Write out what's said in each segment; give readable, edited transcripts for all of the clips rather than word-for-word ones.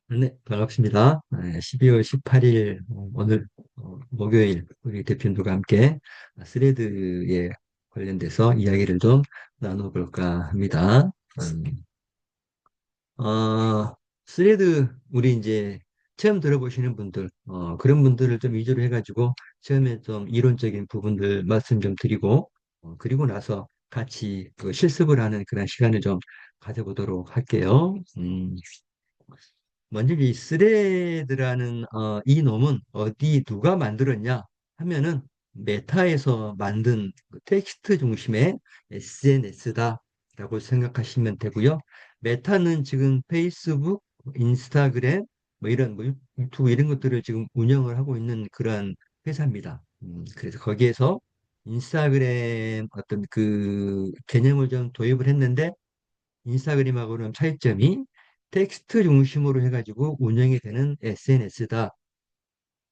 네, 반갑습니다. 12월 18일 오늘 목요일 우리 대표님들과 함께 스레드에 관련돼서 이야기를 좀 나눠볼까 합니다. 스레드 우리 이제 처음 들어보시는 분들 그런 분들을 좀 위주로 해가지고 처음에 좀 이론적인 부분들 말씀 좀 드리고 그리고 나서 같이 그 실습을 하는 그런 시간을 좀 가져보도록 할게요. 먼저 이 스레드라는 이 놈은 어디 누가 만들었냐 하면은 메타에서 만든 그 텍스트 중심의 SNS다라고 생각하시면 되고요. 메타는 지금 페이스북, 인스타그램 뭐 이런 뭐 유튜브 이런 것들을 지금 운영을 하고 있는 그러한 회사입니다. 그래서 거기에서 인스타그램 어떤 그 개념을 좀 도입을 했는데 인스타그램하고는 차이점이 텍스트 중심으로 해가지고 운영이 되는 SNS다.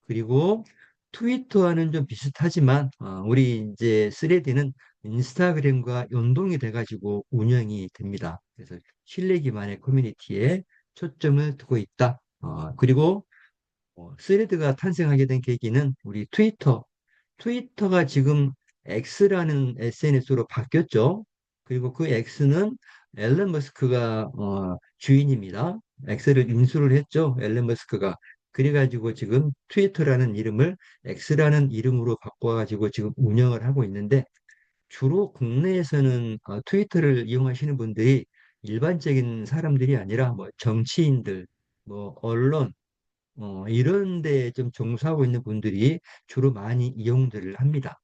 그리고 트위터와는 좀 비슷하지만 우리 이제 스레드는 인스타그램과 연동이 돼가지고 운영이 됩니다. 그래서 실내 기반의 커뮤니티에 초점을 두고 있다. 그리고 스레드가 탄생하게 된 계기는 우리 트위터가 지금 X라는 SNS로 바뀌었죠. 그리고 그 X는 앨런 머스크가 주인입니다. X를 인수를 했죠. 앨런 머스크가. 그래가지고 지금 트위터라는 이름을 X라는 이름으로 바꿔가지고 지금 운영을 하고 있는데 주로 국내에서는 트위터를 이용하시는 분들이 일반적인 사람들이 아니라 뭐 정치인들, 뭐 언론, 이런 데 좀 종사하고 있는 분들이 주로 많이 이용들을 합니다.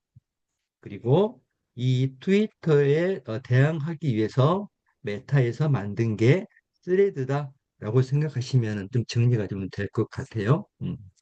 그리고 이 트위터에 대항하기 위해서 메타에서 만든 게 스레드다라고 생각하시면 좀 정리가 좀 될 것 같아요.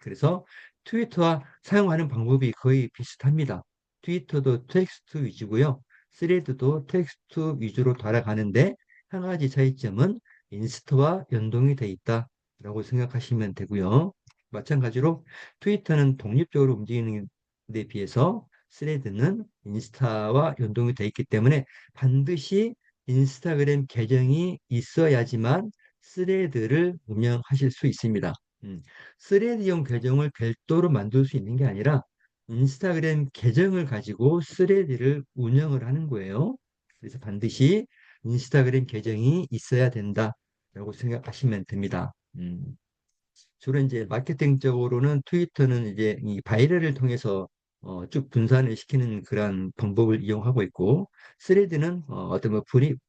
그래서 트위터와 사용하는 방법이 거의 비슷합니다. 트위터도 텍스트 위주고요. 스레드도 텍스트 위주로 돌아가는데 한 가지 차이점은 인스타와 연동이 돼 있다라고 생각하시면 되고요. 마찬가지로 트위터는 독립적으로 움직이는 데 비해서 스레드는 인스타와 연동이 되어 있기 때문에 반드시 인스타그램 계정이 있어야지만 스레드를 운영하실 수 있습니다. 스레드용 계정을 별도로 만들 수 있는 게 아니라 인스타그램 계정을 가지고 스레드를 운영을 하는 거예요. 그래서 반드시 인스타그램 계정이 있어야 된다라고 생각하시면 됩니다. 주로 이제 마케팅적으로는 트위터는 이제 이 바이럴을 통해서 쭉 분산을 시키는 그런 방법을 이용하고 있고, 스레드는 어떤 뭐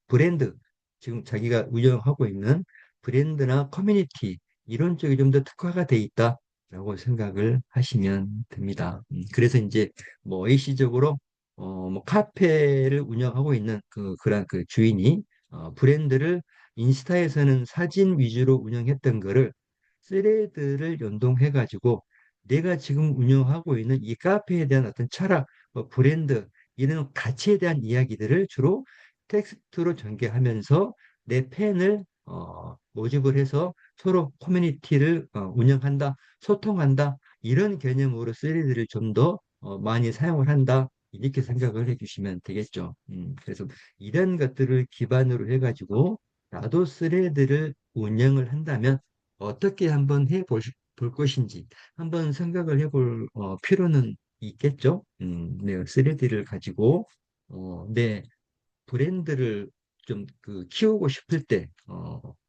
브랜드, 지금 자기가 운영하고 있는 브랜드나 커뮤니티 이런 쪽이 좀 더 특화가 돼 있다라고 생각을 하시면 됩니다. 그래서 이제 뭐 일시적으로 뭐 카페를 운영하고 있는 그런 그 주인이 브랜드를 인스타에서는 사진 위주로 운영했던 거를 스레드를 연동해 가지고 내가 지금 운영하고 있는 이 카페에 대한 어떤 철학, 뭐 브랜드 이런 가치에 대한 이야기들을 주로 텍스트로 전개하면서 내 팬을 모집을 해서 서로 커뮤니티를 운영한다, 소통한다 이런 개념으로 스레드를 좀 더 많이 사용을 한다. 이렇게 생각을 해주시면 되겠죠. 그래서 이런 것들을 기반으로 해가지고 나도 스레드를 운영을 한다면 어떻게 한번 볼 것인지 한번 생각을 해볼 필요는 있겠죠. 네, 3D를 가지고 내 브랜드를 좀 그 키우고 싶을 때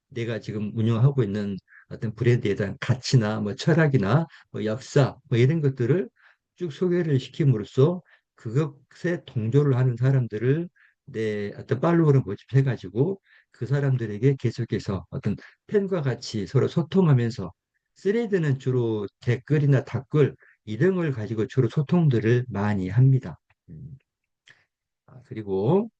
내가 지금 운영하고 있는 어떤 브랜드에 대한 가치나 뭐 철학이나 뭐 역사 뭐 이런 것들을 쭉 소개를 시킴으로써 그것에 동조를 하는 사람들을 내 어떤 팔로워를 모집해 가지고 그 사람들에게 계속해서 어떤 팬과 같이 서로 소통하면서 스레드는 주로 댓글이나 답글 이런 걸 가지고 주로 소통들을 많이 합니다. 음, 그리고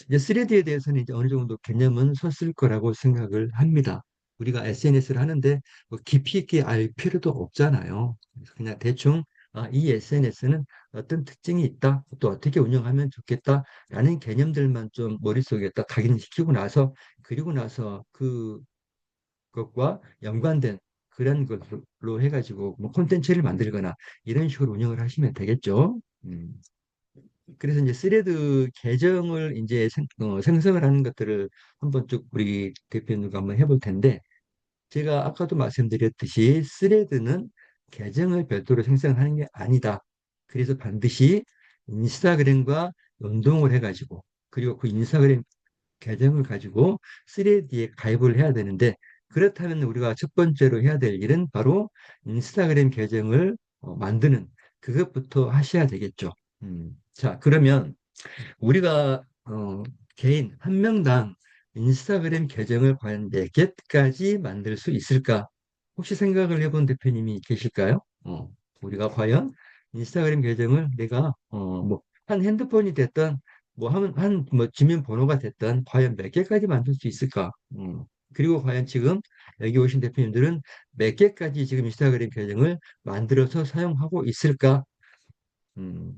이제 3D에 대해서는 이제 어느 정도 개념은 섰을 거라고 생각을 합니다. 우리가 SNS를 하는데 뭐 깊이 있게 알 필요도 없잖아요. 그래서 그냥 대충 이 SNS는 어떤 특징이 있다, 또 어떻게 운영하면 좋겠다라는 개념들만 좀 머릿속에 딱 각인시키고 나서 그리고 나서 그것과 연관된 그런 것으로 해가지고 뭐 콘텐츠를 만들거나 이런 식으로 운영을 하시면 되겠죠. 그래서 이제 스레드 계정을 이제 생성을 하는 것들을 한번 쭉 우리 대표님과 한번 해볼 텐데 제가 아까도 말씀드렸듯이 스레드는 계정을 별도로 생성하는 게 아니다. 그래서 반드시 인스타그램과 연동을 해가지고 그리고 그 인스타그램 계정을 가지고 스레드에 가입을 해야 되는데 그렇다면 우리가 첫 번째로 해야 될 일은 바로 인스타그램 계정을 만드는 그것부터 하셔야 되겠죠. 자, 그러면 우리가 개인 한 명당 인스타그램 계정을 과연 몇 개까지 만들 수 있을까? 혹시 생각을 해본 대표님이 계실까요? 우리가 과연 인스타그램 계정을 내가 뭐 한 핸드폰이 됐든 뭐 뭐 지면 번호가 됐든 과연 몇 개까지 만들 수 있을까? 그리고 과연 지금 여기 오신 대표님들은 몇 개까지 지금 인스타그램 계정을 만들어서 사용하고 있을까?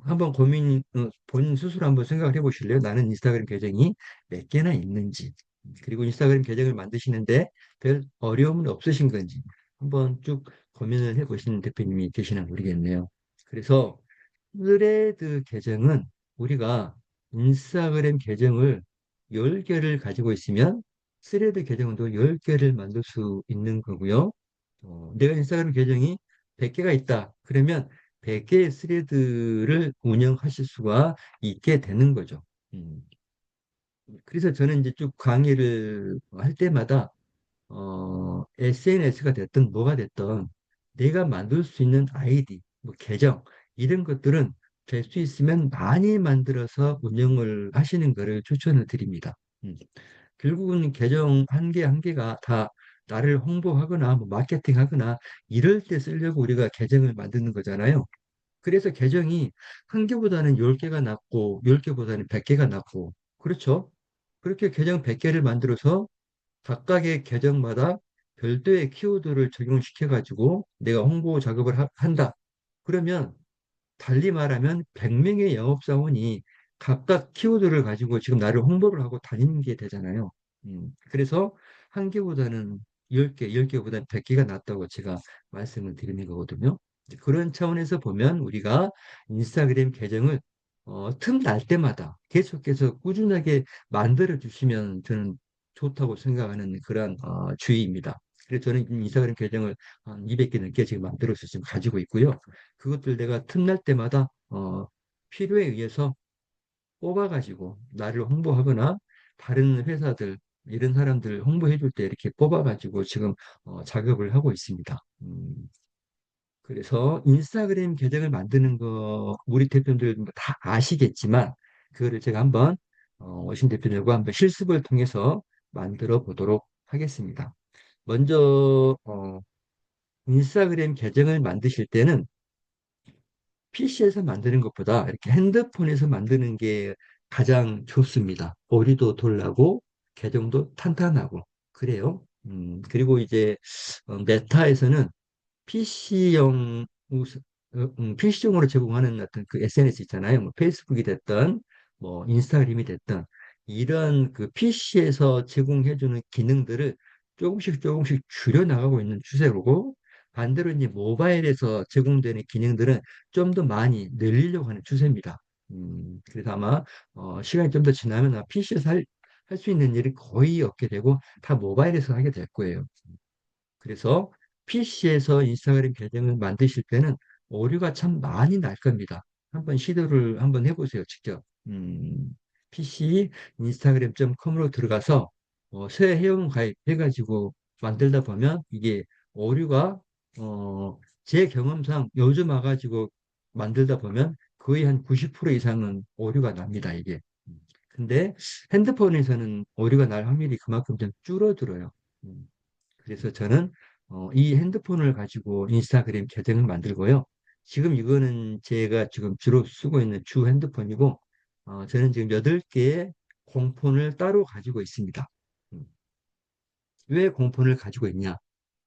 한번 본인 스스로 한번 생각을 해보실래요? 나는 인스타그램 계정이 몇 개나 있는지, 그리고 인스타그램 계정을 만드시는데 별 어려움은 없으신 건지, 한번 쭉 고민을 해보시는 대표님이 계시나 모르겠네요. 그래서 스레드 계정은 우리가 인스타그램 계정을 10개를 가지고 있으면 스레드 계정도 10개를 만들 수 있는 거고요. 내가 인스타그램 계정이 100개가 있다. 그러면 100개의 스레드를 운영하실 수가 있게 되는 거죠. 음, 그래서 저는 이제 쭉 강의를 할 때마다 SNS가 됐든 뭐가 됐든 내가 만들 수 있는 아이디, 뭐 계정 이런 것들은 될 수 있으면 많이 만들어서 운영을 하시는 것을 추천을 드립니다. 음. 결국은 계정 한 개 한 개가 다 나를 홍보하거나 뭐 마케팅하거나 이럴 때 쓰려고 우리가 계정을 만드는 거잖아요. 그래서 계정이 한 개보다는 10개가 낫고 10개보다는 100개가 낫고 그렇죠? 그렇게 계정 100개를 만들어서 각각의 계정마다 별도의 키워드를 적용시켜 가지고 내가 홍보 작업을 한다. 그러면 달리 말하면 100명의 영업사원이 각각 키워드를 가지고 지금 나를 홍보를 하고 다니는 게 되잖아요. 그래서 한 개보다는 10개, 10개보다는 100개가 낫다고 제가 말씀을 드리는 거거든요. 이제 그런 차원에서 보면 우리가 인스타그램 계정을 틈날 때마다 계속해서 꾸준하게 만들어 주시면 저는 좋다고 생각하는 그런 주의입니다. 그래서 저는 인스타그램 계정을 한 200개 넘게 지금 만들어서 지금 가지고 있고요. 그것들 내가 틈날 때마다 필요에 의해서 뽑아가지고 나를 홍보하거나 다른 회사들 이런 사람들 홍보해 줄 때 이렇게 뽑아가지고 지금 작업을 하고 있습니다. 그래서 인스타그램 계정을 만드는 거 우리 대표님들 다 아시겠지만 그거를 제가 한번 오신 대표님과 한번 실습을 통해서 만들어 보도록 하겠습니다. 먼저 인스타그램 계정을 만드실 때는 PC에서 만드는 것보다 이렇게 핸드폰에서 만드는 게 가장 좋습니다. 오류도 덜 나고 계정도 탄탄하고 그래요. 그리고 이제 메타에서는 PC용 PC용으로 제공하는 어떤 그 SNS 있잖아요. 뭐 페이스북이 됐든 뭐 인스타그램이 됐든 이런 그 PC에서 제공해주는 기능들을 조금씩 조금씩 줄여 나가고 있는 추세고 반대로 이제 모바일에서 제공되는 기능들은 좀 더 많이 늘리려고 하는 추세입니다. 그래서 아마 시간이 좀 더 지나면 PC에서 할 수 있는 일이 거의 없게 되고 다 모바일에서 하게 될 거예요. 그래서 PC에서 인스타그램 계정을 만드실 때는 오류가 참 많이 날 겁니다. 한번 시도를 한번 해보세요, 직접. PC 인스타그램.com으로 들어가서 새 회원 가입해가지고 만들다 보면 이게 오류가 제 경험상 요즘 와가지고 만들다 보면 거의 한 90% 이상은 오류가 납니다, 이게. 근데 핸드폰에서는 오류가 날 확률이 그만큼 좀 줄어들어요. 음. 그래서 저는 이 핸드폰을 가지고 인스타그램 계정을 만들고요. 지금 이거는 제가 지금 주로 쓰고 있는 주 핸드폰이고, 저는 지금 8개의 공폰을 따로 가지고 있습니다. 음, 왜 공폰을 가지고 있냐?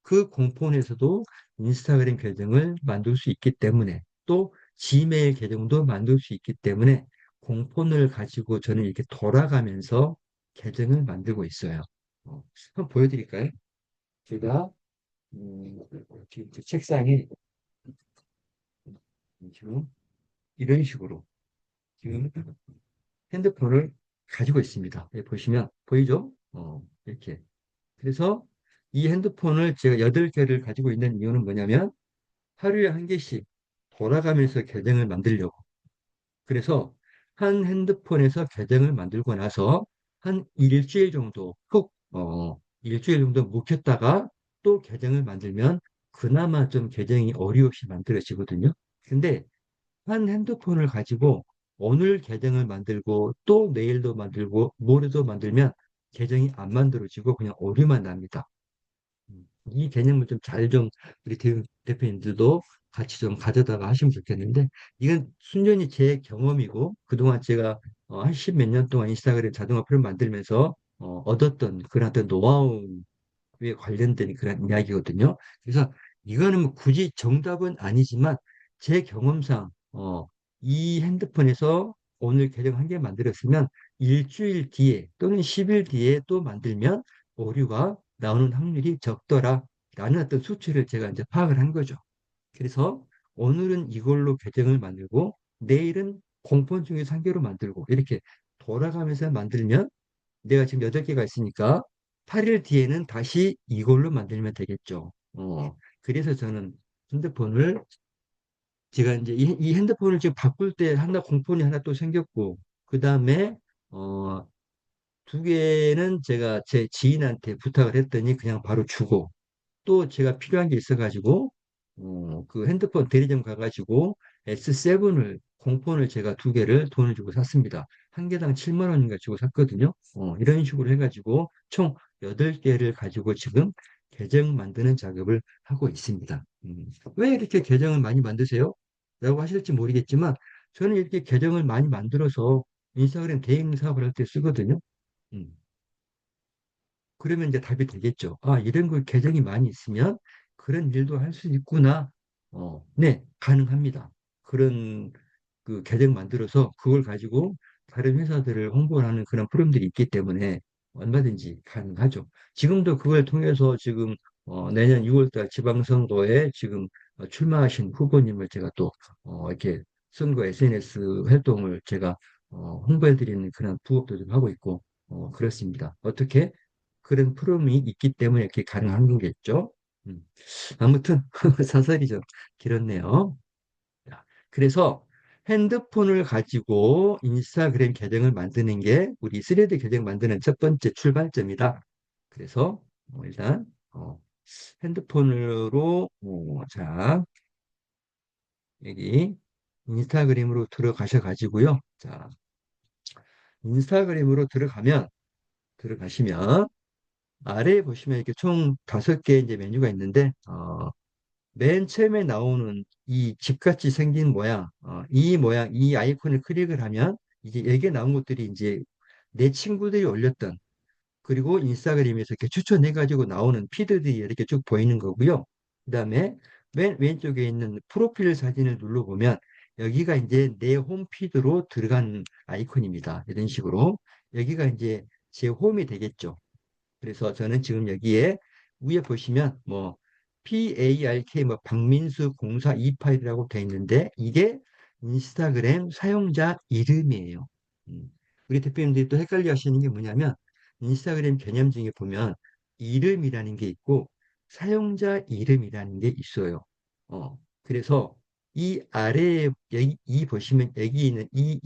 그 공폰에서도 인스타그램 계정을 만들 수 있기 때문에 또 지메일 계정도 만들 수 있기 때문에 공폰을 가지고 저는 이렇게 돌아가면서 계정을 만들고 있어요. 한번 보여드릴까요? 제가 지금 그 책상에 지금 이런 식으로 지금 핸드폰을 가지고 있습니다. 여기 보시면 보이죠? 이렇게. 그래서 이 핸드폰을 제가 8개를 가지고 있는 이유는 뭐냐면 하루에 한 개씩 돌아가면서 계정을 만들려고. 그래서 한 핸드폰에서 계정을 만들고 나서 한 일주일 정도 일주일 정도 묵혔다가 또 계정을 만들면 그나마 좀 계정이 어려없이 만들어지거든요. 근데 한 핸드폰을 가지고 오늘 계정을 만들고 또 내일도 만들고 모레도 만들면 계정이 안 만들어지고 그냥 오류만 납니다. 이 개념을 좀 잘 좀 우리 대표님들도 같이 좀 가져다가 하시면 좋겠는데 이건 순전히 제 경험이고 그동안 제가 한 십 몇 년 동안 인스타그램 자동 어플을 만들면서 얻었던 그런 어떤 노하우에 관련된 그런 이야기거든요. 그래서 이거는 뭐 굳이 정답은 아니지만 제 경험상 이 핸드폰에서 오늘 계정 한 개 만들었으면 일주일 뒤에 또는 10일 뒤에 또 만들면 오류가 나오는 확률이 적더라라는 어떤 수치를 제가 이제 파악을 한 거죠. 그래서 오늘은 이걸로 계정을 만들고 내일은 공폰 중에서 한 개로 만들고 이렇게 돌아가면서 만들면 내가 지금 8개가 있으니까 8일 뒤에는 다시 이걸로 만들면 되겠죠. 그래서 저는 핸드폰을 제가 이제 이 핸드폰을 지금 바꿀 때 하나 공폰이 하나 또 생겼고 그 다음에 어, 2개는 제가 제 지인한테 부탁을 했더니 그냥 바로 주고 또 제가 필요한 게 있어가지고 그 핸드폰 대리점 가가지고 S7을 공폰을 제가 2개를 돈을 주고 샀습니다. 한 개당 7만 원인가 주고 샀거든요. 이런 식으로 해가지고 총 8개를 가지고 지금 계정 만드는 작업을 하고 있습니다. 왜 이렇게 계정을 많이 만드세요? 라고 하실지 모르겠지만 저는 이렇게 계정을 많이 만들어서 인스타그램 대행 사업을 할 때 쓰거든요. 음. 그러면 이제 답이 되겠죠. 아, 이런 거 계정이 많이 있으면 그런 일도 할 수 있구나. 네, 가능합니다. 그런 그 계정 만들어서 그걸 가지고 다른 회사들을 홍보를 하는 그런 프로그램들이 있기 때문에 얼마든지 가능하죠. 지금도 그걸 통해서 지금 내년 6월 달 지방선거에 지금 출마하신 후보님을 제가 또 이렇게 선거 SNS 활동을 제가 홍보해 드리는 그런 부업도 좀 하고 있고 그렇습니다. 어떻게 그런 프롬이 있기 때문에 이렇게 가능한 거겠죠. 음. 아무튼 사설이 좀 길었네요. 자, 그래서 핸드폰을 가지고 인스타그램 계정을 만드는 게 우리 스레드 계정 만드는 첫 번째 출발점이다. 그래서 일단 핸드폰으로 자 여기 인스타그램으로 들어가셔 가지고요. 자 인스타그램으로 들어가시면 아래에 보시면 이렇게 총 5개 이제 메뉴가 있는데, 맨 처음에 나오는 이 집같이 생긴 모양, 이 아이콘을 클릭을 하면 이제 여기에 나온 것들이 이제 내 친구들이 올렸던 그리고 인스타그램에서 이렇게 추천해가지고 나오는 피드들이 이렇게 쭉 보이는 거고요. 그 다음에 맨 왼쪽에 있는 프로필 사진을 눌러보면 여기가 이제 내 홈피드로 들어간 아이콘입니다. 이런 식으로. 여기가 이제 제 홈이 되겠죠. 그래서 저는 지금 여기에 위에 보시면 뭐 PARK 뭐 박민수 0428이라고 돼 있는데 이게 인스타그램 사용자 이름이에요. 음. 우리 대표님들이 또 헷갈려 하시는 게 뭐냐면 인스타그램 개념 중에 보면 이름이라는 게 있고 사용자 이름이라는 게 있어요. 그래서 이 아래에 여기 이 보시면 여기 있는 이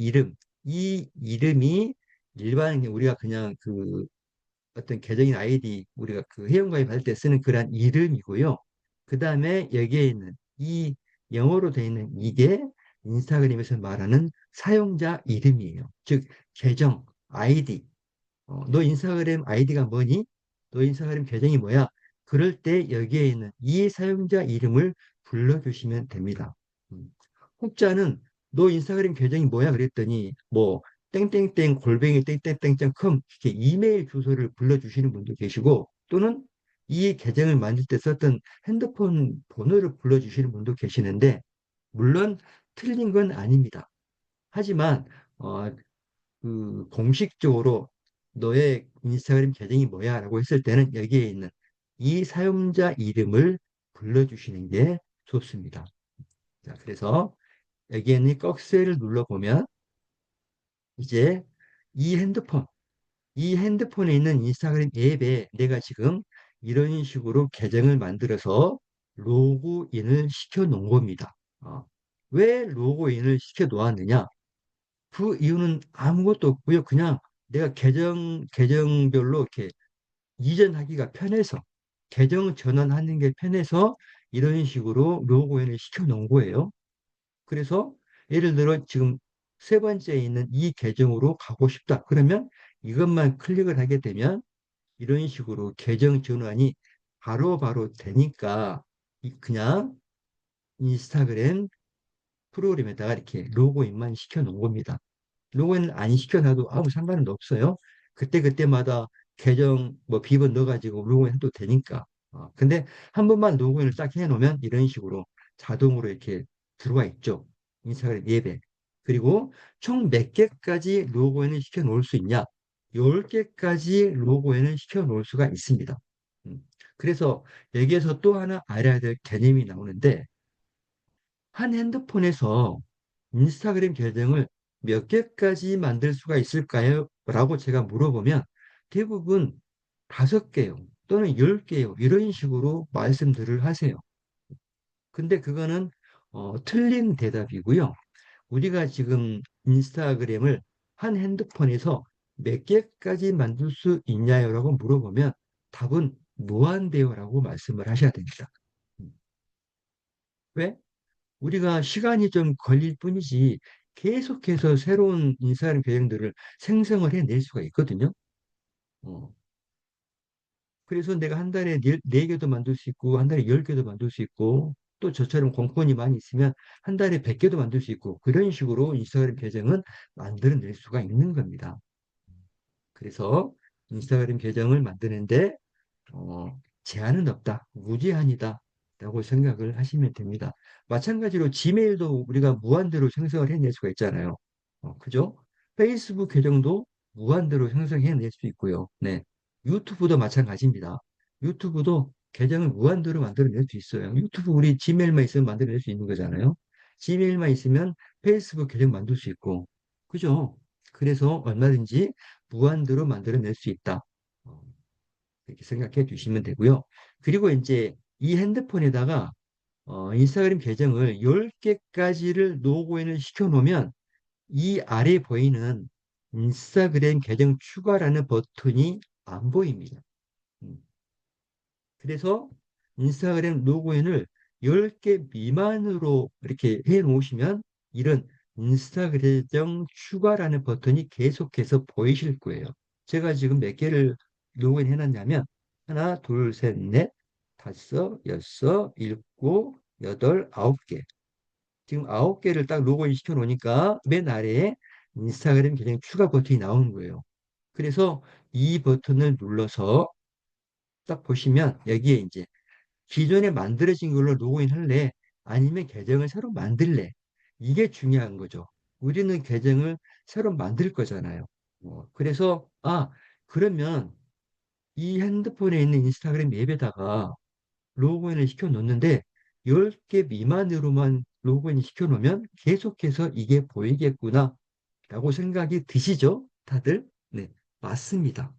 이름이 일반 우리가 그냥 그 어떤 계정인 아이디 우리가 그 회원가입 할 때 쓰는 그런 이름이고요. 그 다음에 여기에 있는 이 영어로 되어 있는 이게 인스타그램에서 말하는 사용자 이름이에요. 즉 계정 아이디. 너 인스타그램 아이디가 뭐니? 너 인스타그램 계정이 뭐야? 그럴 때 여기에 있는 이 사용자 이름을 불러주시면 됩니다. 음. 혹자는 너 인스타그램 계정이 뭐야? 그랬더니 뭐 땡땡땡 골뱅이 땡땡땡.com 이렇게 이메일 주소를 불러주시는 분도 계시고 또는 이 계정을 만들 때 썼던 핸드폰 번호를 불러주시는 분도 계시는데 물론 틀린 건 아닙니다. 하지만 어, 그 공식적으로 너의 인스타그램 계정이 뭐야? 라고 했을 때는 여기에 있는 이 사용자 이름을 불러주시는 게 좋습니다. 자, 그래서 여기에는 꺽쇠를 눌러보면 이제 이 핸드폰, 이 핸드폰에 있는 인스타그램 앱에 내가 지금 이런 식으로 계정을 만들어서 로그인을 시켜 놓은 겁니다. 어, 왜 로그인을 시켜 놓았느냐? 그 이유는 아무것도 없고요. 그냥 내가 계정별로 이렇게 이전하기가 편해서, 계정 전환하는 게 편해서 이런 식으로 로그인을 시켜 놓은 거예요. 그래서 예를 들어 지금 세 번째에 있는 이 계정으로 가고 싶다. 그러면 이것만 클릭을 하게 되면 이런 식으로 계정 전환이 바로바로 되니까 그냥 인스타그램 프로그램에다가 이렇게 로그인만 시켜 놓은 겁니다. 로그인을 안 시켜놔도 아무 상관은 없어요. 그때그때마다 계정 뭐 비번 넣어가지고 로그인 해도 되니까. 근데 한 번만 로그인을 딱 해놓으면 이런 식으로 자동으로 이렇게 들어와 있죠. 인스타그램 앱에. 그리고 총 몇 개까지 로그인을 시켜 놓을 수 있냐? 10개까지 로그인을 시켜 놓을 수가 있습니다. 음. 그래서 여기에서 또 하나 알아야 될 개념이 나오는데 한 핸드폰에서 인스타그램 계정을 몇 개까지 만들 수가 있을까요? 라고 제가 물어보면 대부분 5개요. 또는 10개요. 이런 식으로 말씀들을 하세요. 근데 그거는 틀린 대답이고요. 우리가 지금 인스타그램을 한 핸드폰에서 몇 개까지 만들 수 있냐요? 라고 물어보면 답은 무한대요. 라고 말씀을 하셔야 됩니다. 왜? 우리가 시간이 좀 걸릴 뿐이지 계속해서 새로운 인사하는 계정들을 생성을 해낼 수가 있거든요. 어. 그래서 내가 한 달에 네 개도 만들 수 있고, 한 달에 10개도 만들 수 있고, 또 저처럼 공권이 많이 있으면 한 달에 100개도 만들 수 있고, 그런 식으로 인스타그램 계정은 만들어낼 수가 있는 겁니다. 그래서 인스타그램 계정을 만드는데 제한은 없다, 무제한이다 라고 생각을 하시면 됩니다. 마찬가지로 지메일도 우리가 무한대로 생성을 해낼 수가 있잖아요. 그죠? 페이스북 계정도 무한대로 생성해낼 수 있고요. 네. 유튜브도 마찬가지입니다. 유튜브도 계정을 무한대로 만들어낼 수 있어요. 유튜브 우리 지메일만 있으면 만들어낼 수 있는 거잖아요. 지메일만 있으면 페이스북 계정 만들 수 있고, 그죠? 그래서 얼마든지 무한대로 만들어낼 수 있다. 어, 이렇게 생각해 주시면 되고요. 그리고 이제 이 핸드폰에다가 인스타그램 계정을 10개까지를 로그인을 시켜 놓으면 이 아래 보이는 인스타그램 계정 추가라는 버튼이 안 보입니다. 음, 그래서 인스타그램 로그인을 10개 미만으로 이렇게 해 놓으시면 이런 인스타그램 계정 추가라는 버튼이 계속해서 보이실 거예요. 제가 지금 몇 개를 로그인 해놨냐면 하나, 둘, 셋, 넷, 다섯, 여섯, 일곱, 여덟, 9개. 지금 9개를 딱 로그인 시켜 놓으니까 맨 아래에 인스타그램 계정 추가 버튼이 나오는 거예요. 그래서 이 버튼을 눌러서 딱 보시면 여기에 이제 기존에 만들어진 걸로 로그인 할래? 아니면 계정을 새로 만들래? 이게 중요한 거죠. 우리는 계정을 새로 만들 거잖아요. 그래서, 그러면 이 핸드폰에 있는 인스타그램 앱에다가 로그인을 시켜 놓는데 10개 미만으로만 로그인 시켜 놓으면 계속해서 이게 보이겠구나 라고 생각이 드시죠? 다들? 네, 맞습니다.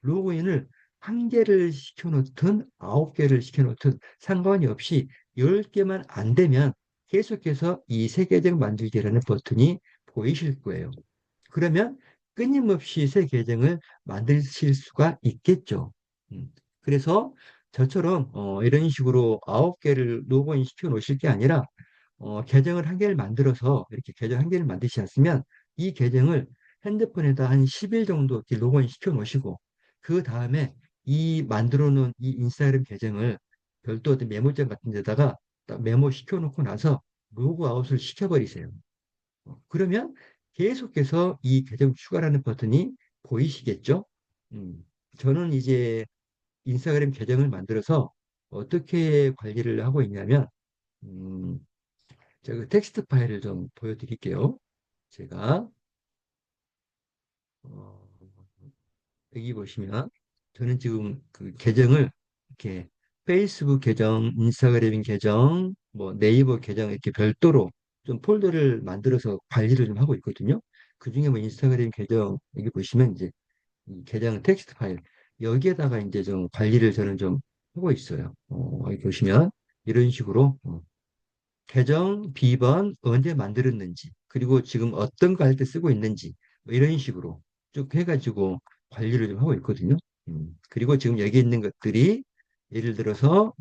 로그인을 한 개를 시켜놓든 9개를 시켜놓든 상관이 없이 10개만 안 되면 계속해서 이 새 계정 만들기라는 버튼이 보이실 거예요. 그러면 끊임없이 새 계정을 만드실 수가 있겠죠. 그래서 저처럼 이런 식으로 9개를 로그인 시켜 놓으실 게 아니라 계정을 한 개를 만들어서 이렇게 계정 한 개를 만드시지 않으면 이 계정을 핸드폰에다 한 10일 정도 이렇게 로그인 시켜 놓으시고 그 다음에 이 만들어 놓은 이 인스타그램 계정을 별도 어떤 메모장 같은 데다가 딱 메모 시켜 놓고 나서 로그아웃을 시켜버리세요. 그러면 계속해서 이 계정 추가라는 버튼이 보이시겠죠? 음, 저는 이제 인스타그램 계정을 만들어서 어떻게 관리를 하고 있냐면 음, 제가 텍스트 파일을 좀 보여드릴게요. 제가 어, 여기 보시면 저는 지금 그 계정을 이렇게 페이스북 계정, 인스타그램 계정, 뭐 네이버 계정 이렇게 별도로 좀 폴더를 만들어서 관리를 좀 하고 있거든요. 그중에 뭐 인스타그램 계정 여기 보시면 이제 이 계정 텍스트 파일 여기에다가 이제 좀 관리를 저는 좀 하고 있어요. 여기 보시면 이런 식으로 계정, 비번, 언제 만들었는지, 그리고 지금 어떤 거 할 때 쓰고 있는지, 뭐 이런 식으로 쭉 해가지고 관리를 좀 하고 있거든요. 그리고 지금 여기 있는 것들이 예를 들어서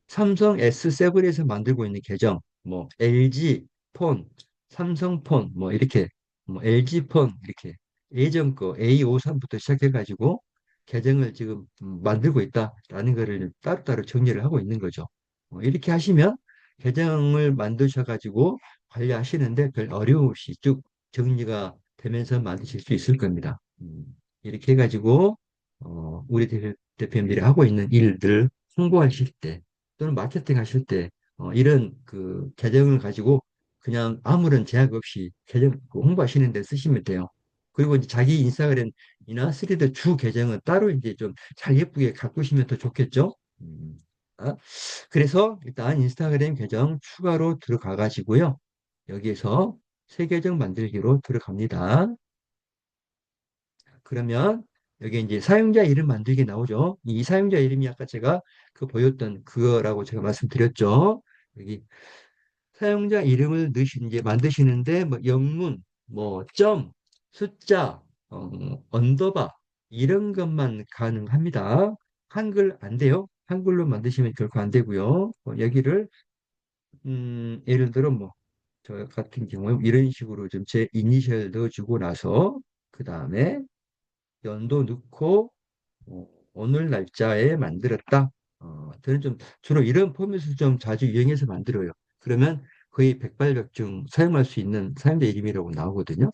삼성 S7에서 만들고 있는 계정, 뭐 LG 폰, 삼성 폰, 뭐 이렇게, 뭐 LG 폰 이렇게 예전 거 A53부터 시작해가지고 계정을 지금 만들고 있다라는 거를 따로따로 정리를 하고 있는 거죠. 이렇게 하시면 계정을 만드셔가지고 관리하시는데 별 어려움 없이 쭉 정리가 되면서 만드실 수 있을 겁니다. 이렇게 해가지고 우리 대표님들이 하고 있는 일들 홍보하실 때 또는 마케팅 하실 때 이런 그 계정을 가지고 그냥 아무런 제약 없이 계정 그 홍보하시는 데 쓰시면 돼요. 그리고 이제 자기 인스타그램이나 스리드 주 계정은 따로 이제 좀 잘 예쁘게 가꾸시면 더 좋겠죠. 아, 그래서 일단 인스타그램 계정 추가로 들어가 가지고요. 여기에서 새 계정 만들기로 들어갑니다. 그러면 여기 이제 사용자 이름 만들기 나오죠. 이 사용자 이름이 아까 제가 그 보였던 그거라고 제가 말씀드렸죠. 여기 사용자 이름을 이제 만드시는데 뭐 영문, 뭐 점, 숫자, 언더바 이런 것만 가능합니다. 한글 안 돼요. 한글로 만드시면 결코 안 되고요. 여기를 예를 들어 뭐 저 같은 경우에 이런 식으로 좀 제 이니셜 넣어주고 나서 그 다음에 연도 넣고 오늘 날짜에 만들었다. 저는 좀 주로 이런 포맷을 좀 자주 이용해서 만들어요. 그러면 거의 백발백중 사용할 수 있는 사용자 이름이라고 나오거든요.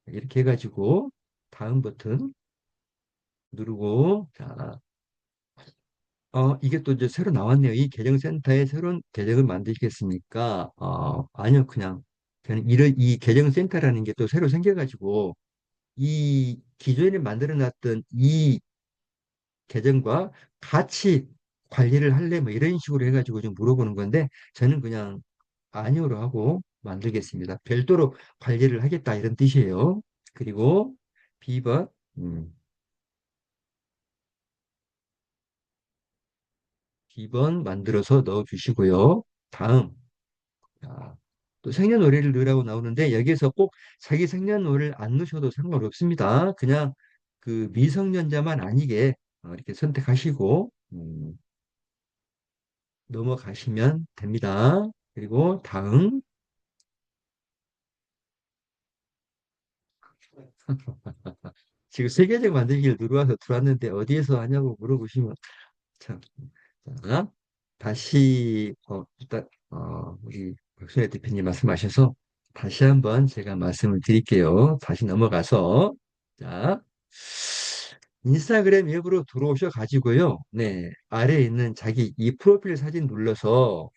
이렇게 해가지고 다음 버튼 누르고 자, 이게 또 이제 새로 나왔네요. 이 계정센터에 새로운 계정을 만드시겠습니까? 아니요, 그냥 이런 이 계정센터라는 게 또 새로 생겨가지고 이 기존에 만들어놨던 이 계정과 같이 관리를 할래? 뭐 이런 식으로 해가지고 좀 물어보는 건데 저는 그냥 아니오로 하고 만들겠습니다. 별도로 관리를 하겠다 이런 뜻이에요. 그리고 B번 B번 만들어서 넣어주시고요. 다음 자, 또 생년월일을 넣으라고 나오는데 여기에서 꼭 자기 생년월일 안 넣으셔도 상관없습니다. 그냥 그 미성년자만 아니게 이렇게 선택하시고 넘어가시면 됩니다. 그리고 다음 지금 세계적 만들기를 들어와서 들어왔는데 어디에서 하냐고 물어보시면 참 자, 다시 일단 우리 박순애 대표님 말씀하셔서 다시 한번 제가 말씀을 드릴게요. 다시 넘어가서 자 인스타그램 앱으로 들어오셔 가지고요. 네 아래에 있는 자기 이 프로필 사진 눌러서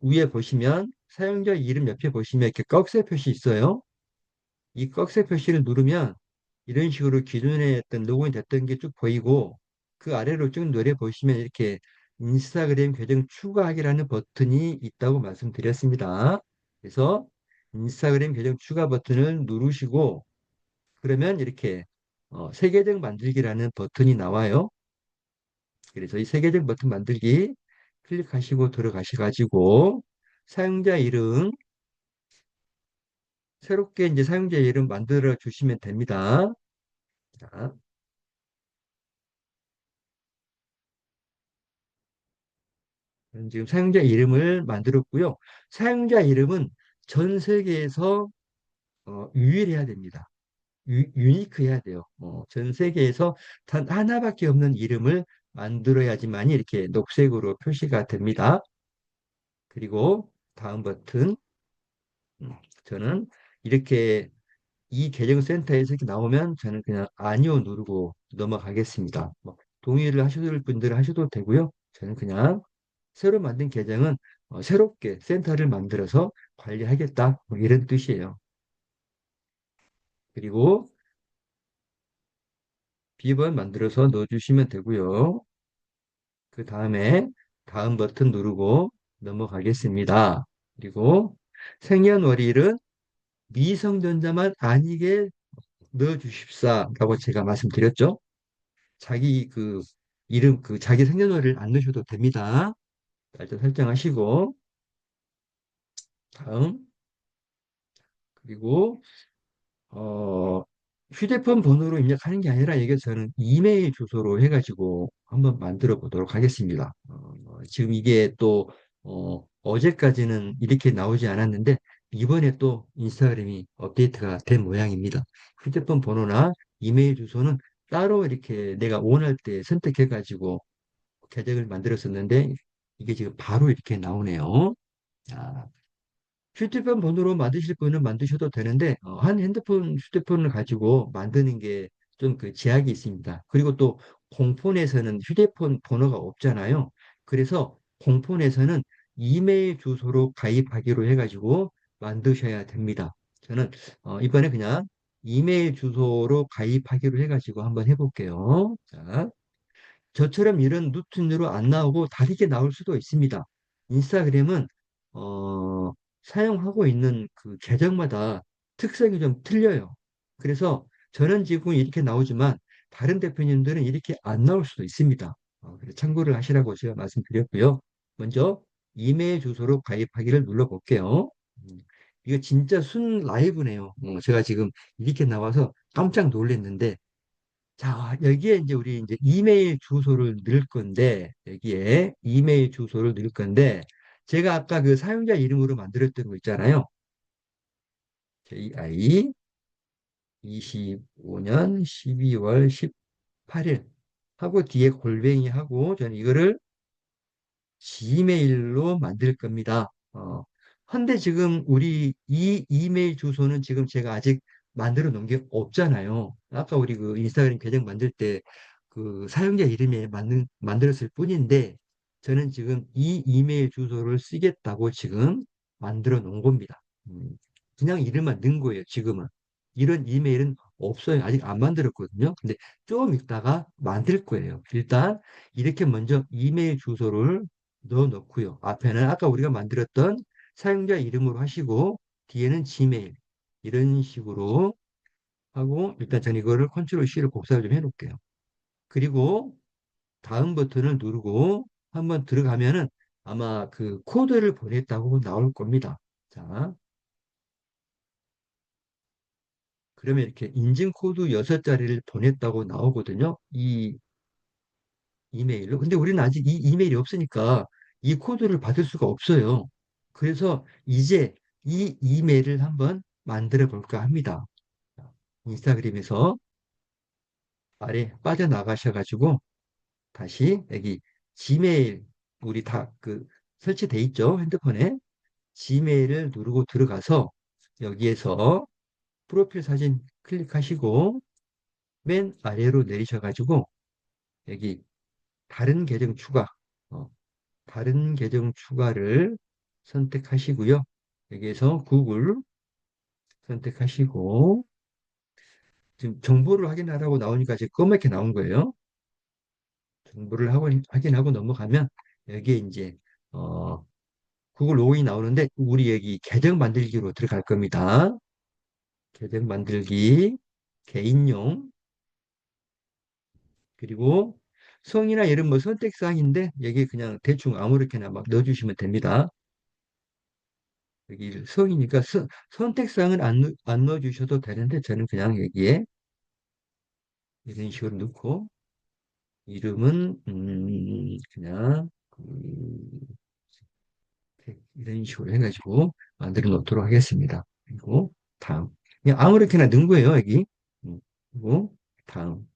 위에 보시면 사용자 이름 옆에 보시면 이렇게 꺽쇠 표시 있어요. 이 꺽쇠 표시를 누르면 이런 식으로 기존에 했던 로그인 됐던 게 쭉 보이고 그 아래로 쭉 내려 보시면 이렇게 인스타그램 계정 추가하기라는 버튼이 있다고 말씀드렸습니다. 그래서 인스타그램 계정 추가 버튼을 누르시고 그러면 이렇게 새 계정 만들기라는 버튼이 나와요. 그래서 이 새 계정 버튼 만들기 클릭하시고 들어가셔가지고 사용자 이름 새롭게 이제 사용자 이름 만들어 주시면 됩니다. 자, 지금 사용자 이름을 만들었고요. 사용자 이름은 전 세계에서 유일해야 됩니다. 유니크해야 돼요. 전 세계에서 단 하나밖에 없는 이름을 만들어야지만이 이렇게 녹색으로 표시가 됩니다. 그리고 다음 버튼, 저는 이렇게 이 계정센터에서 이렇게 나오면 저는 그냥 아니요 누르고 넘어가겠습니다. 뭐 동의를 하실 분들은 하셔도 되고요. 저는 그냥 새로 만든 계정은 새롭게 센터를 만들어서 관리하겠다. 뭐 이런 뜻이에요. 그리고 비번 만들어서 넣어주시면 되고요. 그 다음에 다음 버튼 누르고 넘어가겠습니다. 그리고 생년월일은 미성년자만 아니게 넣어주십사라고 제가 말씀드렸죠. 자기 그 이름 그 자기 생년월일 안 넣으셔도 됩니다. 일단 설정하시고 다음 그리고 어, 휴대폰 번호로 입력하는 게 아니라 이게 저는 이메일 주소로 해가지고 한번 만들어 보도록 하겠습니다. 지금 이게 또 어제까지는 이렇게 나오지 않았는데 이번에 또 인스타그램이 업데이트가 된 모양입니다. 휴대폰 번호나 이메일 주소는 따로 이렇게 내가 원할 때 선택해가지고 계정을 만들었었는데 이게 지금 바로 이렇게 나오네요. 자, 휴대폰 번호로 만드실 분은 만드셔도 되는데 한 휴대폰을 가지고 만드는 게 좀 그 제약이 있습니다. 그리고 또 공폰에서는 휴대폰 번호가 없잖아요. 그래서 공폰에서는 이메일 주소로 가입하기로 해가지고 만드셔야 됩니다. 저는 이번에 그냥 이메일 주소로 가입하기로 해가지고 한번 해볼게요. 자, 저처럼 이런 루틴으로 안 나오고 다르게 나올 수도 있습니다. 인스타그램은 사용하고 있는 그 계정마다 특성이 좀 틀려요. 그래서 저는 지금 이렇게 나오지만 다른 대표님들은 이렇게 안 나올 수도 있습니다. 그래서 참고를 하시라고 제가 말씀드렸고요. 먼저 이메일 주소로 가입하기를 눌러볼게요. 이거 진짜 순 라이브네요. 제가 지금 이렇게 나와서 깜짝 놀랐는데 자, 여기에 이제 우리 이제 이메일 주소를 넣을 건데, 여기에 이메일 주소를 넣을 건데, 제가 아까 그 사용자 이름으로 만들었던 거 있잖아요. JI 25년 12월 18일 하고 뒤에 골뱅이 하고 저는 이거를 지메일로 만들 겁니다. 근데 지금 우리 이 이메일 주소는 지금 제가 아직 만들어 놓은 게 없잖아요. 아까 우리 그 인스타그램 계정 만들 때 그 사용자 이름에 만들었을 뿐인데 저는 지금 이 이메일 주소를 쓰겠다고 지금 만들어 놓은 겁니다. 그냥 이름만 넣은 거예요, 지금은. 이런 이메일은 없어요. 아직 안 만들었거든요. 근데 좀 있다가 만들 거예요. 일단 이렇게 먼저 이메일 주소를 넣어 놓고요. 앞에는 아까 우리가 만들었던 사용자 이름으로 하시고 뒤에는 지메일 이런 식으로 하고 일단 저는 이거를 컨트롤 C로 복사를 좀 해놓을게요. 그리고 다음 버튼을 누르고 한번 들어가면은 아마 그 코드를 보냈다고 나올 겁니다. 자, 그러면 이렇게 인증 코드 6자리를 보냈다고 나오거든요. 이 이메일로. 근데 우리는 아직 이 이메일이 없으니까 이 코드를 받을 수가 없어요. 그래서 이제 이 이메일을 한번 만들어 볼까 합니다. 인스타그램에서 아래 빠져나가셔가지고 다시 여기 지메일 우리 다 그 설치돼 있죠. 핸드폰에 지메일을 누르고 들어가서 여기에서 프로필 사진 클릭하시고 맨 아래로 내리셔가지고 여기 다른 계정 추가 어, 다른 계정 추가를 선택하시고요. 여기에서 구글 선택하시고 지금 정보를 확인하라고 나오니까 지금 검게 나온 거예요. 정보를 확인하고 넘어가면 여기에 이제 어, 구글 로그인이 나오는데 우리 여기 계정 만들기로 들어갈 겁니다. 계정 만들기, 개인용, 그리고 성이나 이름 뭐 선택사항인데 여기 그냥 대충 아무렇게나 막 넣어주시면 됩니다. 여기 성이니까 선택사항은 안 넣어주셔도 되는데 저는 그냥 여기에 이런 식으로 넣고 이름은 그냥 이런 식으로 해가지고 만들어 놓도록 하겠습니다. 그리고 다음 그냥 아무렇게나 넣은 거예요 여기. 그리고 다음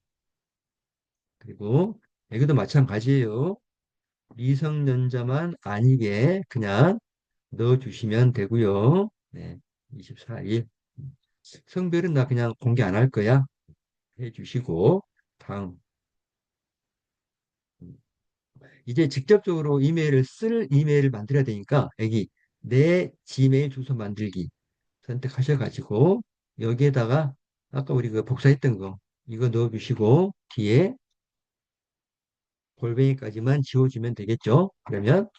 그리고 여기도 마찬가지예요. 미성년자만 아니게 그냥 넣어주시면 되고요. 네, 24일 성별은 나 그냥 공개 안 할 거야. 해주시고 다음 이제 직접적으로 이메일을 쓸 이메일을 만들어야 되니까 여기 내 지메일 주소 만들기 선택하셔가지고 여기에다가 아까 우리 그 복사했던 거 이거 넣어주시고 뒤에 골뱅이까지만 지워주면 되겠죠. 그러면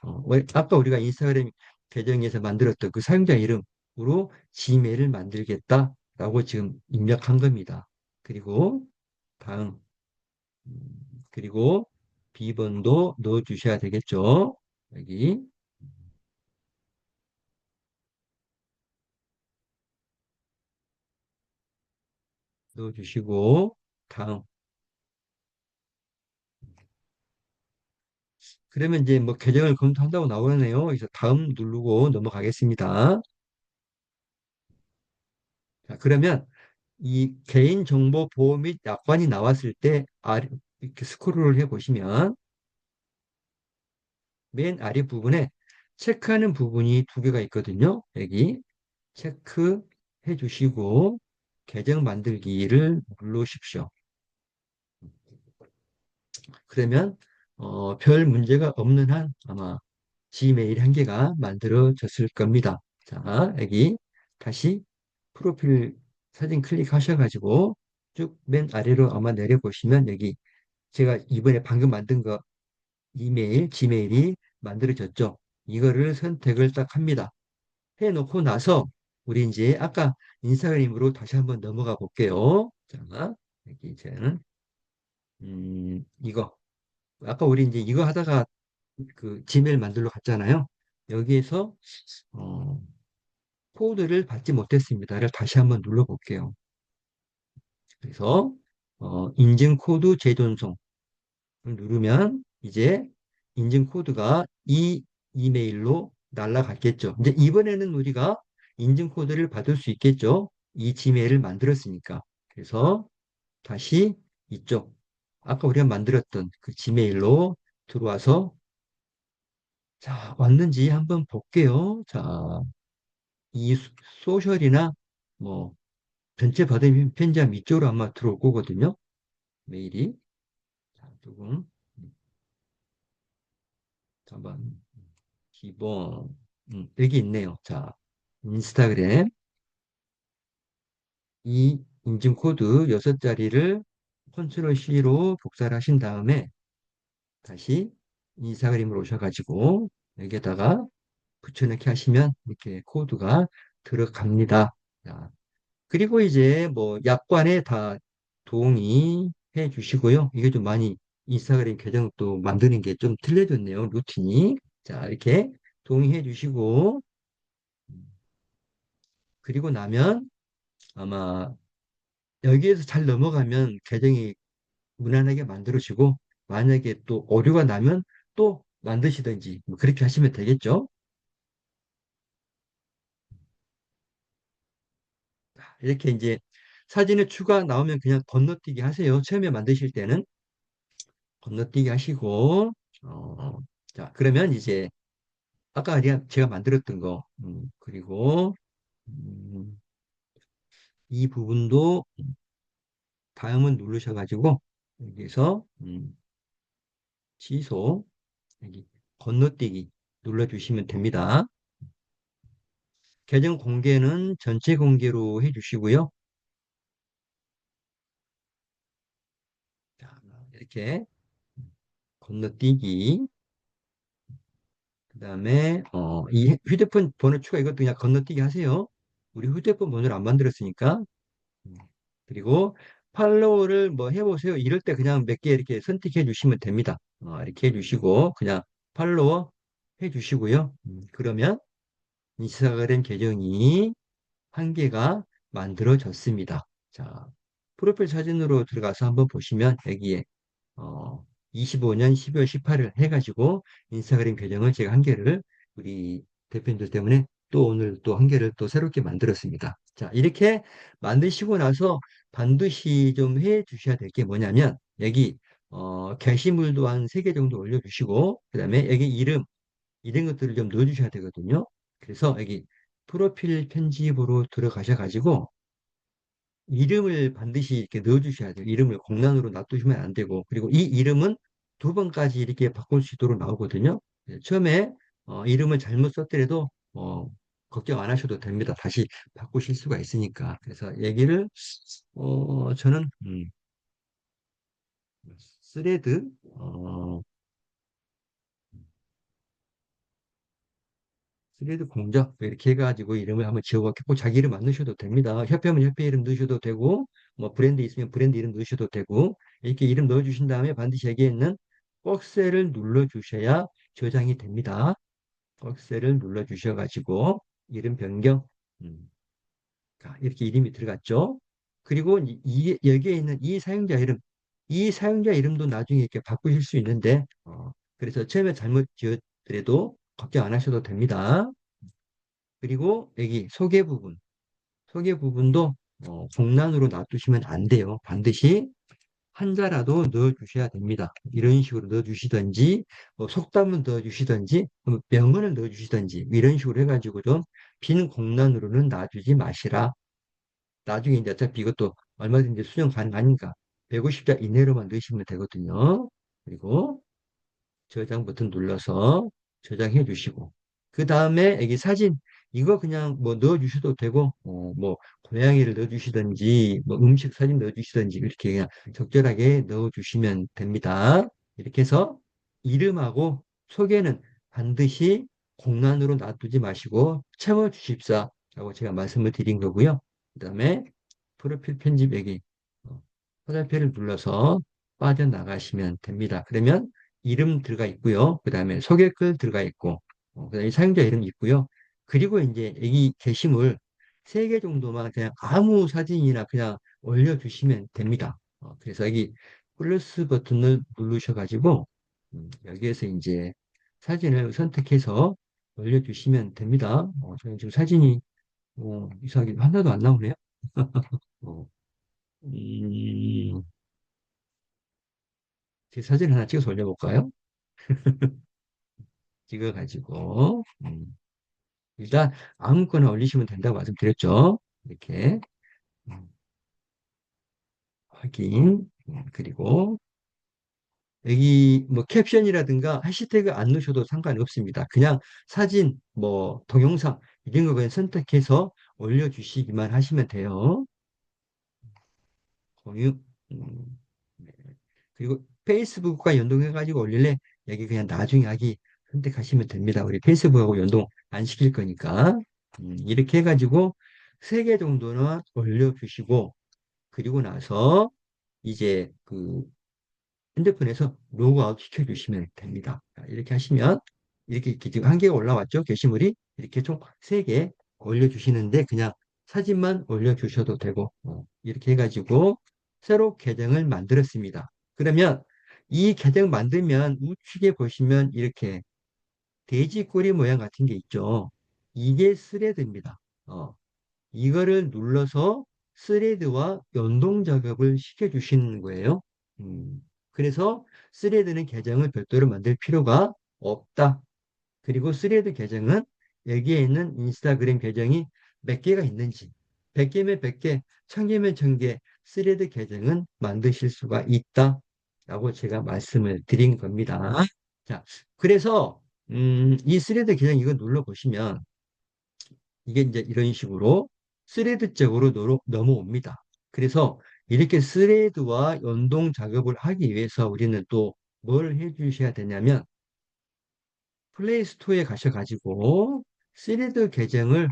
아까 우리가 인스타그램 계정에서 만들었던 그 사용자 이름으로 지메일을 만들겠다라고 지금 입력한 겁니다. 그리고 다음 그리고 비번도 넣어 주셔야 되겠죠. 여기 넣어 주시고 다음. 그러면 이제 뭐 계정을 검토한다고 나오네요. 그래서 다음 누르고 넘어가겠습니다. 자, 그러면 이 개인정보보호 및 약관이 나왔을 때 아래 이렇게 스크롤을 해 보시면 맨 아래 부분에 체크하는 부분이 두 개가 있거든요. 여기 체크해 주시고 계정 만들기를 누르십시오. 그러면 별 문제가 없는 한 아마 지메일 한 개가 만들어졌을 겁니다. 자, 여기 다시 프로필 사진 클릭하셔가지고 쭉 맨 아래로 아마 내려보시면 여기 제가 이번에 방금 만든 거 이메일, 지메일이 만들어졌죠. 이거를 선택을 딱 합니다. 해놓고 나서 우리 이제 아까 인스타그램으로 다시 한번 넘어가 볼게요. 자, 여기 이제는 이거 아까 우리 이제 이거 하다가 그 지메일 만들러 갔잖아요. 여기에서 어, 코드를 받지 못했습니다를 다시 한번 눌러볼게요. 그래서 인증 코드 재전송을 누르면 이제 인증 코드가 이 이메일로 날라갔겠죠. 이제 이번에는 우리가 인증 코드를 받을 수 있겠죠. 이 지메일을 만들었으니까. 그래서 다시 이쪽 아까 우리가 만들었던 그 지메일로 들어와서 자, 왔는지 한번 볼게요. 자, 이 소셜이나 뭐 전체 받은 편지함 이쪽으로 아마 들어올 거거든요. 메일이. 자, 조금 잠깐 기본 여기 있네요. 자, 인스타그램 이 인증 코드 6자리를 컨트롤 C로 복사를 하신 다음에 다시 인스타그램으로 오셔가지고 여기에다가 붙여넣기 하시면 이렇게 코드가 들어갑니다. 자, 그리고 이제 뭐 약관에 다 동의해 주시고요. 이게 좀 많이 인스타그램 계정 또 만드는 게 좀 틀려졌네요. 루틴이. 자, 이렇게 동의해 주시고 그리고 나면 아마 여기에서 잘 넘어가면 계정이 무난하게 만들어지고 만약에 또 오류가 나면 또 만드시든지 뭐 그렇게 하시면 되겠죠. 이렇게 이제 사진에 추가 나오면 그냥 건너뛰기 하세요. 처음에 만드실 때는 건너뛰기 하시고 어, 자 그러면 이제 아까 제가 만들었던 거 그리고 음, 이 부분도 다음은 누르셔가지고 여기서 취소 여기 건너뛰기 눌러주시면 됩니다. 계정 공개는 전체 공개로 해주시고요. 자, 이렇게 건너뛰기 그다음에 이 휴대폰 번호 추가 이것도 그냥 건너뛰기 하세요. 우리 휴대폰 번호를 안 만들었으니까. 음, 그리고 팔로우를 뭐 해보세요. 이럴 때 그냥 몇 개 이렇게 선택해 주시면 됩니다. 이렇게 해주시고 그냥 팔로워 해주시고요. 그러면 인스타그램 계정이 한 개가 만들어졌습니다. 자, 프로필 사진으로 들어가서 한번 보시면 여기에 어, 25년 12월 18일 해가지고 인스타그램 계정을 제가 한 개를 우리 대표님들 때문에 또 오늘 또 한 개를 또 새롭게 만들었습니다. 자, 이렇게 만드시고 나서 반드시 좀 해 주셔야 될 게 뭐냐면 여기 게시물도 한 3개 정도 올려주시고 그다음에 여기 이런 것들을 좀 넣어주셔야 되거든요. 그래서 여기 프로필 편집으로 들어가셔가지고 이름을 반드시 이렇게 넣어주셔야 돼요. 이름을 공란으로 놔두시면 안 되고, 그리고 이 이름은 2번까지 이렇게 바꿀 수 있도록 나오거든요. 처음에 이름을 잘못 썼더라도 걱정 안 하셔도 됩니다. 다시 바꾸실 수가 있으니까. 그래서 얘기를 저는 스레드 스레드 공작 이렇게 해가지고 이름을 한번 지어봤고 자기 이름 안 넣으셔도 됩니다. 협회면 협회 이름 넣으셔도 되고 뭐 브랜드 있으면 브랜드 이름 넣으셔도 되고 이렇게 이름 넣어주신 다음에 반드시 여기에 있는 꺽쇠를 눌러주셔야 저장이 됩니다. 꺽쇠를 눌러주셔가지고 이름 변경. 음. 자, 이렇게 이름이 들어갔죠. 그리고 여기에 있는 이 사용자 이름, 이 사용자 이름도 나중에 이렇게 바꾸실 수 있는데, 그래서 처음에 잘못 지었더라도 걱정 안 하셔도 됩니다. 그리고 여기 소개 부분도 공란으로 놔두시면 안 돼요. 반드시 한자라도 넣어주셔야 됩니다. 이런 식으로 넣어주시든지, 속담을 넣어주시든지, 명언을 넣어주시든지, 이런 식으로 해가지고 좀 빈 공란으로는 놔두지 마시라. 나중에 이제 어차피 이것도 얼마든지 수정 가능하니까 150자 이내로만 넣으시면 되거든요. 그리고 저장 버튼 눌러서 저장해 주시고 그 다음에 여기 사진 이거 그냥 뭐 넣어 주셔도 되고 뭐 고양이를 넣어 주시든지 뭐 음식 사진 넣어 주시든지 이렇게 그냥 적절하게 넣어 주시면 됩니다. 이렇게 해서 이름하고 소개는 반드시 공란으로 놔두지 마시고 채워 주십사 라고 제가 말씀을 드린 거고요. 그 다음에 프로필 편집 여기 화살표를 눌러서 빠져나가시면 됩니다. 그러면 이름 들어가 있고요. 그 다음에 소개글 들어가 있고, 그 다음에 사용자 이름 있고요. 그리고 이제 이 게시물 3개 정도만 그냥 아무 사진이나 그냥 올려주시면 됩니다. 그래서 여기 플러스 버튼을 누르셔가지고, 여기에서 이제 사진을 선택해서 올려주시면 됩니다. 저는 지금 사진이, 이상하게 하나도 안 나오네요. 어, 음, 제 사진 하나 찍어서 올려볼까요? 찍어가지고, 일단 아무거나 올리시면 된다고 말씀드렸죠. 이렇게 음, 확인. 그리고 여기 뭐 캡션이라든가 해시태그 안 넣으셔도 상관없습니다. 그냥 사진, 뭐 동영상 이런 거 그냥 선택해서 올려주시기만 하시면 돼요. 공유. 네. 그리고 페이스북과 연동해가지고 올릴래? 여기 그냥 나중에 하기 선택하시면 됩니다. 우리 페이스북하고 연동 안 시킬 거니까. 이렇게 해가지고 3개 정도는 올려주시고, 그리고 나서 이제 그 핸드폰에서 로그아웃 시켜주시면 됩니다. 자, 이렇게 하시면 이렇게 지금 한 개가 올라왔죠? 게시물이 이렇게 총 3개 올려주시는데 그냥 사진만 올려주셔도 되고 이렇게 해가지고 새로 계정을 만들었습니다. 그러면 이 계정 만들면 우측에 보시면 이렇게 돼지 꼬리 모양 같은 게 있죠. 이게 스레드입니다. 이거를 눌러서 스레드와 연동 작업을 시켜주시는 거예요. 음, 그래서 스레드는 계정을 별도로 만들 필요가 없다. 그리고 스레드 계정은 여기에 있는 인스타그램 계정이 몇 개가 있는지 100개면 100개, 1000개면 1000개 스레드 계정은 만드실 수가 있다. 라고 제가 말씀을 드린 겁니다. 자, 그래서 이 스레드 계정 이거 눌러보시면 이게 이제 이런 식으로 스레드 쪽으로 넘어옵니다. 그래서 이렇게 스레드와 연동 작업을 하기 위해서 우리는 또 뭘 해주셔야 되냐면 플레이 스토어에 가셔가지고 스레드 계정을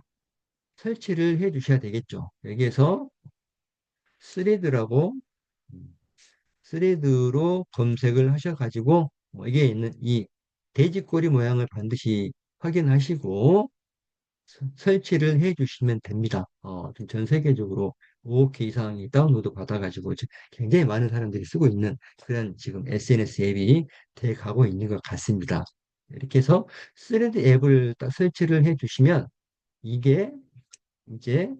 설치를 해 주셔야 되겠죠. 여기에서 스레드라고 스레드로 검색을 하셔가지고 이게 있는 이 돼지꼬리 모양을 반드시 확인하시고 설치를 해 주시면 됩니다. 지금 전 세계적으로 5억 개 이상이 다운로드 받아가지고 굉장히 많은 사람들이 쓰고 있는 그런 지금 SNS 앱이 돼 가고 있는 것 같습니다. 이렇게 해서 스레드 앱을 딱 설치를 해 주시면 이게 이제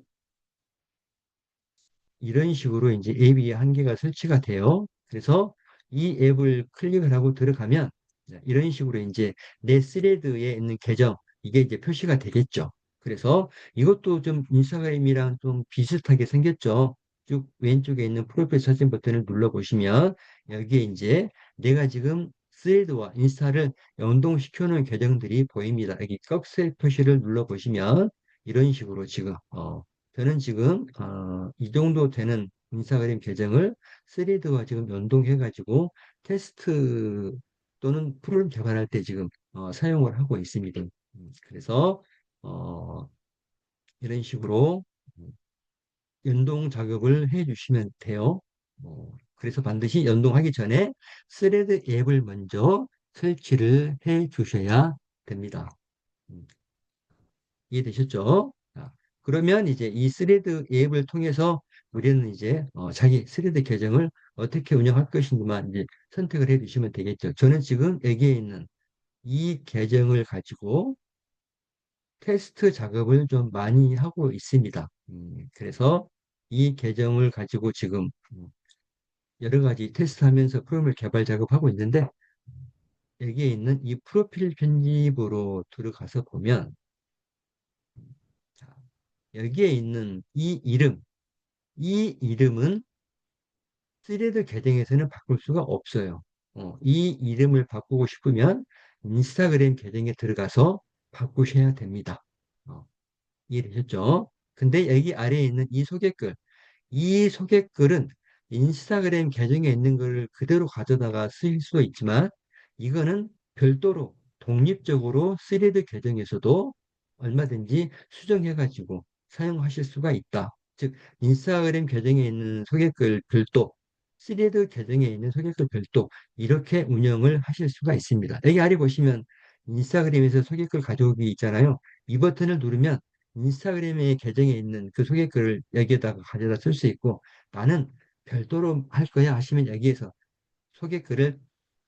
이런 식으로 이제 앱이 한 개가 설치가 돼요. 그래서 이 앱을 클릭을 하고 들어가면 이런 식으로 이제 내 스레드에 있는 계정 이게 이제 표시가 되겠죠. 그래서 이것도 좀 인스타그램이랑 좀 비슷하게 생겼죠. 쭉 왼쪽에 있는 프로필 사진 버튼을 눌러보시면 여기에 이제 내가 지금 스레드와 인스타를 연동시켜 놓은 계정들이 보입니다. 여기 꺽쇠 표시를 눌러보시면 이런 식으로 지금 저는 지금 이 정도 되는 인스타그램 계정을 스레드와 지금 연동해가지고 테스트 또는 프로그램 개발할 때 지금 사용을 하고 있습니다. 그래서 어, 이런 식으로 연동 작업을 해주시면 돼요. 그래서 반드시 연동하기 전에 스레드 앱을 먼저 설치를 해 주셔야 됩니다. 음, 이해되셨죠? 자, 그러면 이제 이 스레드 앱을 통해서 우리는 이제 자기 스레드 계정을 어떻게 운영할 것인지만 이제 선택을 해 주시면 되겠죠. 저는 지금 여기에 있는 이 계정을 가지고 테스트 작업을 좀 많이 하고 있습니다. 그래서 이 계정을 가지고 지금 여러 가지 테스트하면서 프로그램 개발 작업하고 있는데 여기에 있는 이 프로필 편집으로 들어가서 보면 자, 여기에 있는 이 이름은 스레드 계정에서는 바꿀 수가 없어요. 이 이름을 바꾸고 싶으면 인스타그램 계정에 들어가서 바꾸셔야 됩니다. 어, 이해되셨죠? 근데 여기 아래에 있는 이 소개글은 인스타그램 계정에 있는 걸 그대로 가져다가 쓰일 수도 있지만 이거는 별도로 독립적으로 스레드 계정에서도 얼마든지 수정해가지고 사용하실 수가 있다. 즉 인스타그램 계정에 있는 소개글 별도, 스레드 계정에 있는 소개글 별도 이렇게 운영을 하실 수가 있습니다. 여기 아래 보시면 인스타그램에서 소개글 가져오기 있잖아요. 이 버튼을 누르면 인스타그램의 계정에 있는 그 소개글을 여기에다가 가져다 쓸 수 있고 나는 별도로 할 거야 하시면 여기에서 소개글을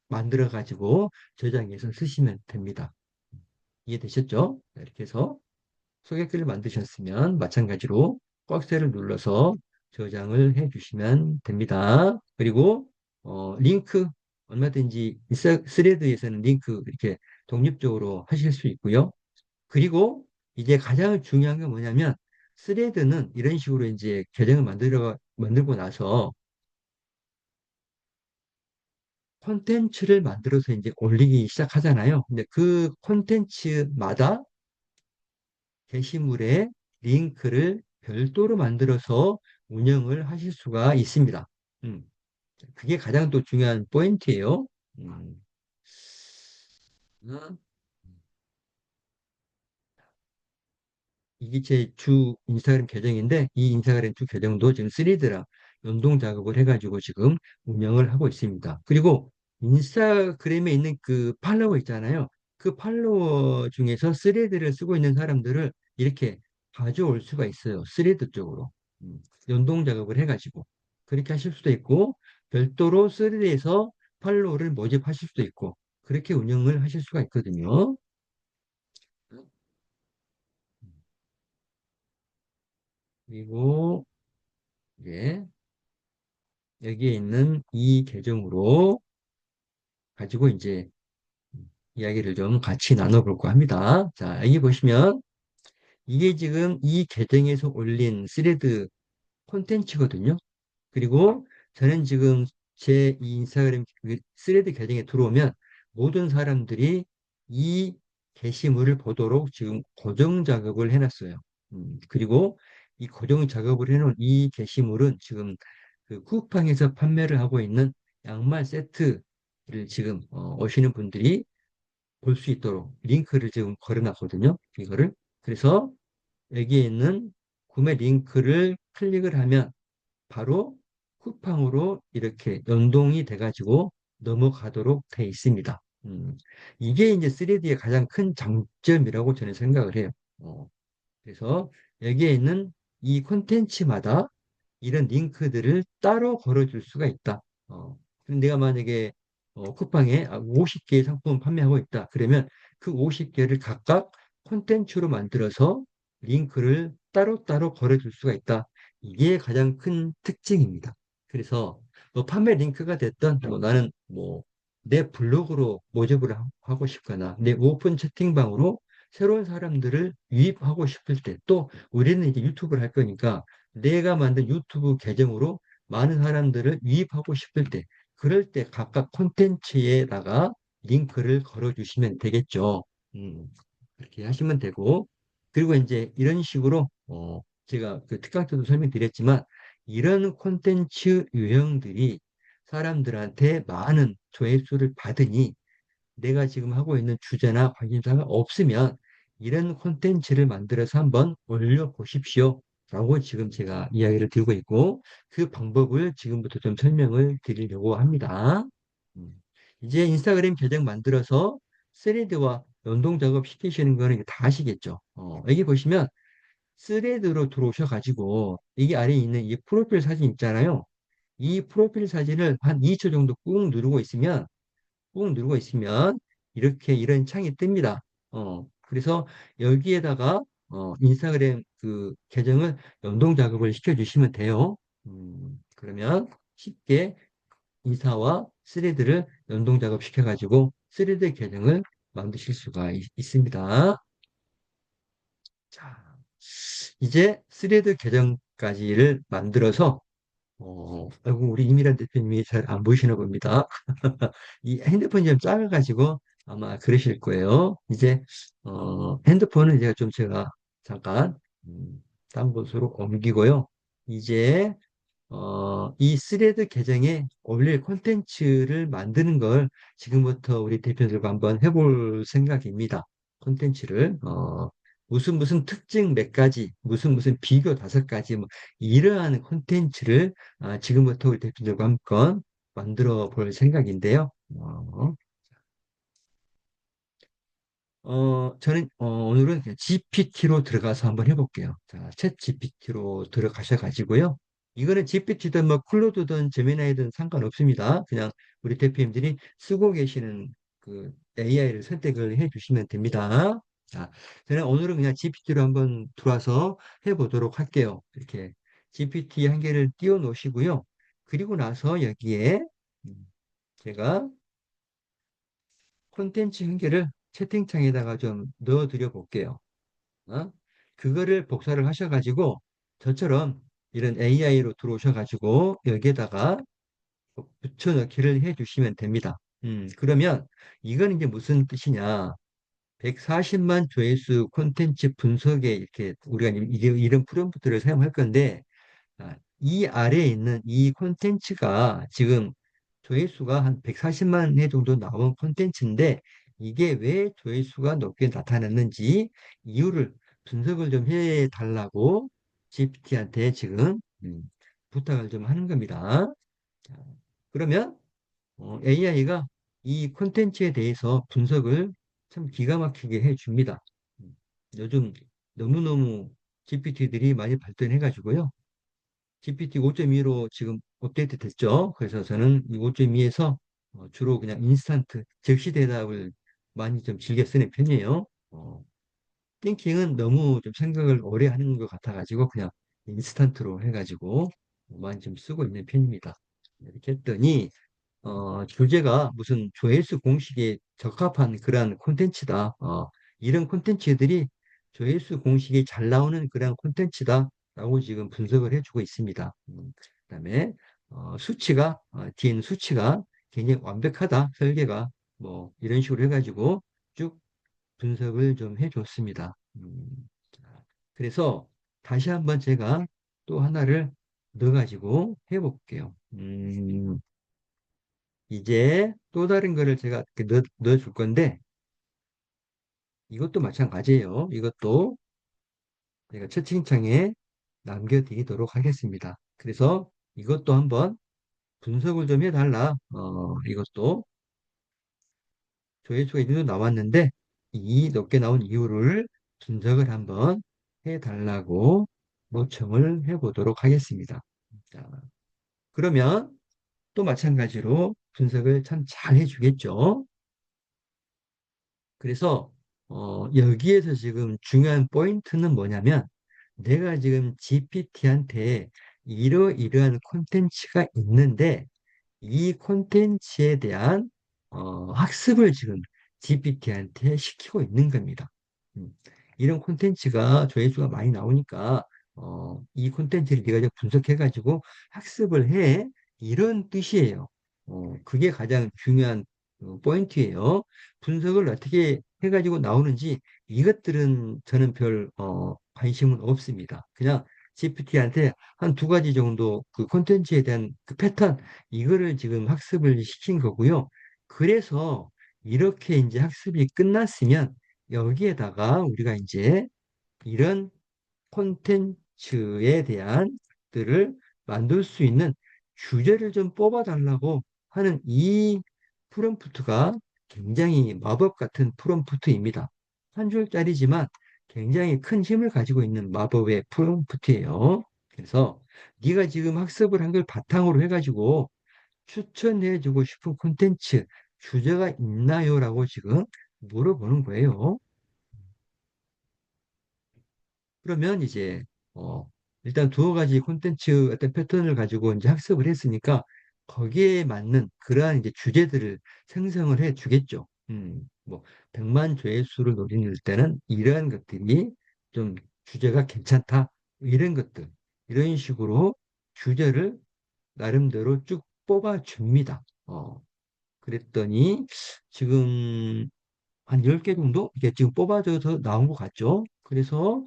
만들어 가지고 저장해서 쓰시면 됩니다. 이해되셨죠? 이렇게 해서 소개글을 만드셨으면 마찬가지로 꽉셀을 눌러서 저장을 해 주시면 됩니다. 그리고 링크 얼마든지 스레드에서는 링크 이렇게 독립적으로 하실 수 있고요. 그리고 이제 가장 중요한 게 뭐냐면 스레드는 이런 식으로 이제 계정을 만들고 나서 콘텐츠를 만들어서 이제 올리기 시작하잖아요. 근데 그 콘텐츠마다 게시물에 링크를 별도로 만들어서 운영을 하실 수가 있습니다. 음, 그게 가장 또 중요한 포인트예요. 음, 음, 이게 제 주 인스타그램 계정인데 이 인스타그램 주 계정도 지금 3D랑 연동 작업을 해가지고 지금 운영을 하고 있습니다. 그리고 인스타그램에 있는 그 팔로워 있잖아요. 그 팔로워 중에서 스레드를 쓰고 있는 사람들을 이렇게 가져올 수가 있어요. 스레드 쪽으로. 연동 작업을 해가지고. 그렇게 하실 수도 있고 별도로 스레드에서 팔로워를 모집하실 수도 있고 그렇게 운영을 하실 수가 있거든요. 그리고 예. 여기에 있는 이 계정으로 가지고 이제 이야기를 좀 같이 나눠볼까 합니다. 자, 여기 보시면 이게 지금 이 계정에서 올린 스레드 콘텐츠거든요. 그리고 저는 지금 제 이 인스타그램 스레드 계정에 들어오면 모든 사람들이 이 게시물을 보도록 지금 고정 작업을 해놨어요. 그리고 이 고정 작업을 해놓은 이 게시물은 지금 그 쿠팡에서 판매를 하고 있는 양말 세트를 지금 오시는 분들이 볼 수 있도록 링크를 지금 걸어놨거든요. 이거를. 그래서 여기에 있는 구매 링크를 클릭을 하면 바로 쿠팡으로 이렇게 연동이 돼가지고 넘어가도록 돼 있습니다. 이게 이제 3D의 가장 큰 장점이라고 저는 생각을 해요. 그래서 여기에 있는 이 콘텐츠마다 이런 링크들을 따로 걸어줄 수가 있다. 그럼 내가 만약에 쿠팡에 50개의 상품을 판매하고 있다. 그러면 그 50개를 각각 콘텐츠로 만들어서 링크를 따로따로 걸어줄 수가 있다. 이게 가장 큰 특징입니다. 그래서 뭐 판매 링크가 됐던 뭐 나는 뭐 내 블로그로 모집을 하고 싶거나 내 오픈 채팅방으로 새로운 사람들을 유입하고 싶을 때 또 우리는 이제 유튜브를 할 거니까 내가 만든 유튜브 계정으로 많은 사람들을 유입하고 싶을 때 그럴 때 각각 콘텐츠에다가 링크를 걸어 주시면 되겠죠. 그렇게 하시면 되고 그리고 이제 이런 식으로 제가 그 특강 때도 설명드렸지만 이런 콘텐츠 유형들이 사람들한테 많은 조회수를 받으니 내가 지금 하고 있는 주제나 관심사가 없으면 이런 콘텐츠를 만들어서 한번 올려보십시오 라고 지금 제가 이야기를 드리고 있고, 그 방법을 지금부터 좀 설명을 드리려고 합니다. 음. 이제 인스타그램 계정 만들어서 스레드와 연동 작업 시키시는 거는 다 아시겠죠? 여기 보시면 스레드로 들어오셔가지고, 여기 아래에 있는 이 프로필 사진 있잖아요. 이 프로필 사진을 한 2초 정도 꾹 누르고 있으면 이렇게 이런 창이 뜹니다. 그래서 여기에다가 인스타그램 그 계정을 연동 작업을 시켜주시면 돼요. 그러면 쉽게 인사와 스레드를 연동 작업 시켜가지고 스레드 계정을 만드실 수가 있습니다. 자, 이제 스레드 계정까지를 만들어서 아이고, 우리 이미란 대표님이 잘 안 보이시나 봅니다. 이 핸드폰이 좀 작아가지고 아마 그러실 거예요. 이제, 핸드폰은 제가 잠깐, 다른 곳으로 옮기고요. 이제, 이 스레드 계정에 올릴 콘텐츠를 만드는 걸 지금부터 우리 대표들과 한번 해볼 생각입니다. 콘텐츠를, 무슨 특징 몇 가지, 무슨 비교 5가지, 뭐, 이러한 콘텐츠를 지금부터 우리 대표들과 한번 만들어 볼 생각인데요. 저는 오늘은 그냥 GPT로 들어가서 한번 해볼게요. 자, 챗 GPT로 들어가셔가지고요. 이거는 GPT든 뭐 클로드든 제미나이든 상관없습니다. 그냥 우리 대표님들이 쓰고 계시는 그 AI를 선택을 해주시면 됩니다. 자, 저는 오늘은 그냥 GPT로 한번 들어와서 해보도록 할게요. 이렇게 GPT 한 개를 띄워 놓으시고요. 그리고 나서 여기에 음, 제가 콘텐츠 한 개를 채팅창에다가 좀 넣어드려 볼게요. 어? 그거를 복사를 하셔가지고 저처럼 이런 AI로 들어오셔가지고 여기에다가 붙여넣기를 해주시면 됩니다. 그러면 이건 이제 무슨 뜻이냐? 140만 조회수 콘텐츠 분석에 이렇게 우리가 이런 프롬프트를 사용할 건데 이 아래에 있는 이 콘텐츠가 지금 조회수가 한 140만 회 정도 나온 콘텐츠인데 이게 왜 조회수가 높게 나타났는지 이유를 분석을 좀 해달라고 GPT한테 지금 부탁을 좀 하는 겁니다. 자, 그러면 AI가 이 콘텐츠에 대해서 분석을 참 기가 막히게 해줍니다. 요즘 너무너무 GPT들이 많이 발전해가지고요. GPT 5.2로 지금 업데이트 됐죠. 그래서 저는 이 5.2에서 주로 그냥 인스턴트, 즉시 대답을 많이 좀 즐겨 쓰는 편이에요. 띵킹은 너무 좀 생각을 오래 하는 것 같아가지고 그냥 인스턴트로 해가지고 많이 좀 쓰고 있는 편입니다. 이렇게 했더니 주제가 무슨 조회수 공식에 적합한 그러한 콘텐츠다. 이런 콘텐츠들이 조회수 공식이 잘 나오는 그런 콘텐츠다라고 지금 분석을 해주고 있습니다. 그다음에 DN 수치가 굉장히 완벽하다. 설계가 뭐 이런 식으로 해가지고 쭉 분석을 좀 해줬습니다. 자, 그래서 다시 한번 제가 또 하나를 넣어가지고 해볼게요. 이제 또 다른 거를 제가 이렇게 넣어줄 건데 이것도 마찬가지예요. 이것도 제가 채팅창에 남겨드리도록 하겠습니다. 그래서 이것도 한번 분석을 좀 해달라. 이것도 조회수가 이 정도 나왔는데 이 높게 나온 이유를 분석을 한번 해달라고 요청을 해보도록 하겠습니다. 자, 그러면 또 마찬가지로 분석을 참 잘 해주겠죠. 그래서 여기에서 지금 중요한 포인트는 뭐냐면 내가 지금 GPT한테 이러이러한 콘텐츠가 있는데 이 콘텐츠에 대한 학습을 지금 GPT한테 시키고 있는 겁니다. 음, 이런 콘텐츠가 조회수가 많이 나오니까 이 콘텐츠를 네가 이제 분석해가지고 학습을 해 이런 뜻이에요. 그게 가장 중요한 포인트예요. 분석을 어떻게 해가지고 나오는지 이것들은 저는 별 관심은 없습니다. 그냥 GPT한테 한 2가지 정도 그 콘텐츠에 대한 그 패턴 이거를 지금 학습을 시킨 거고요. 그래서 이렇게 이제 학습이 끝났으면 여기에다가 우리가 이제 이런 콘텐츠 콘텐츠에 대한 것들을 만들 수 있는 주제를 좀 뽑아달라고 하는 이 프롬프트가 굉장히 마법 같은 프롬프트입니다. 한 줄짜리지만 굉장히 큰 힘을 가지고 있는 마법의 프롬프트예요. 그래서 네가 지금 학습을 한 걸 바탕으로 해가지고 추천해주고 싶은 콘텐츠 주제가 있나요?라고 지금 물어보는 거예요. 그러면 이제 어, 일단 두어 가지 콘텐츠 어떤 패턴을 가지고 이제 학습을 했으니까 거기에 맞는 그러한 이제 주제들을 생성을 해 주겠죠. 뭐 100만 조회수를 노리는 때는 이러한 것들이 좀 주제가 괜찮다. 이런 것들 이런 식으로 주제를 나름대로 쭉 뽑아 줍니다. 그랬더니 지금 한 10개 정도 이게 지금 뽑아져서 나온 것 같죠. 그래서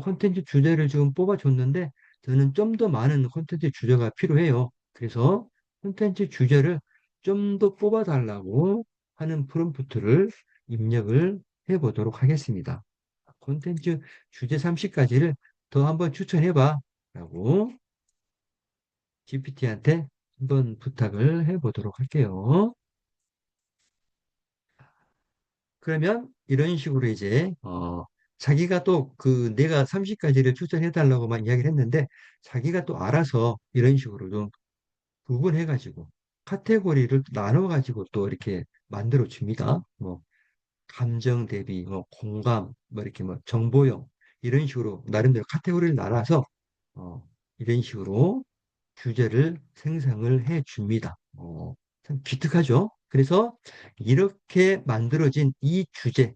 콘텐츠 주제를 지금 뽑아줬는데 저는 좀 더 많은 콘텐츠 주제가 필요해요. 그래서 콘텐츠 주제를 좀 더 뽑아달라고 하는 프롬프트를 입력을 해보도록 하겠습니다. 콘텐츠 주제 30가지를 더 한번 추천해봐 라고 GPT한테 한번 부탁을 해보도록 할게요. 그러면 이런 식으로 이제 자기가 또 그 내가 30가지를 추천해 달라고만 이야기를 했는데 자기가 또 알아서 이런 식으로 좀 구분해 가지고 카테고리를 나눠 가지고 또 이렇게 만들어 줍니다. 뭐 감정 대비, 뭐 공감, 뭐 이렇게 뭐 정보형 이런 식으로 나름대로 카테고리를 나눠서 어, 이런 식으로 주제를 생성을 해 줍니다. 참 기특하죠? 그래서 이렇게 만들어진 이 주제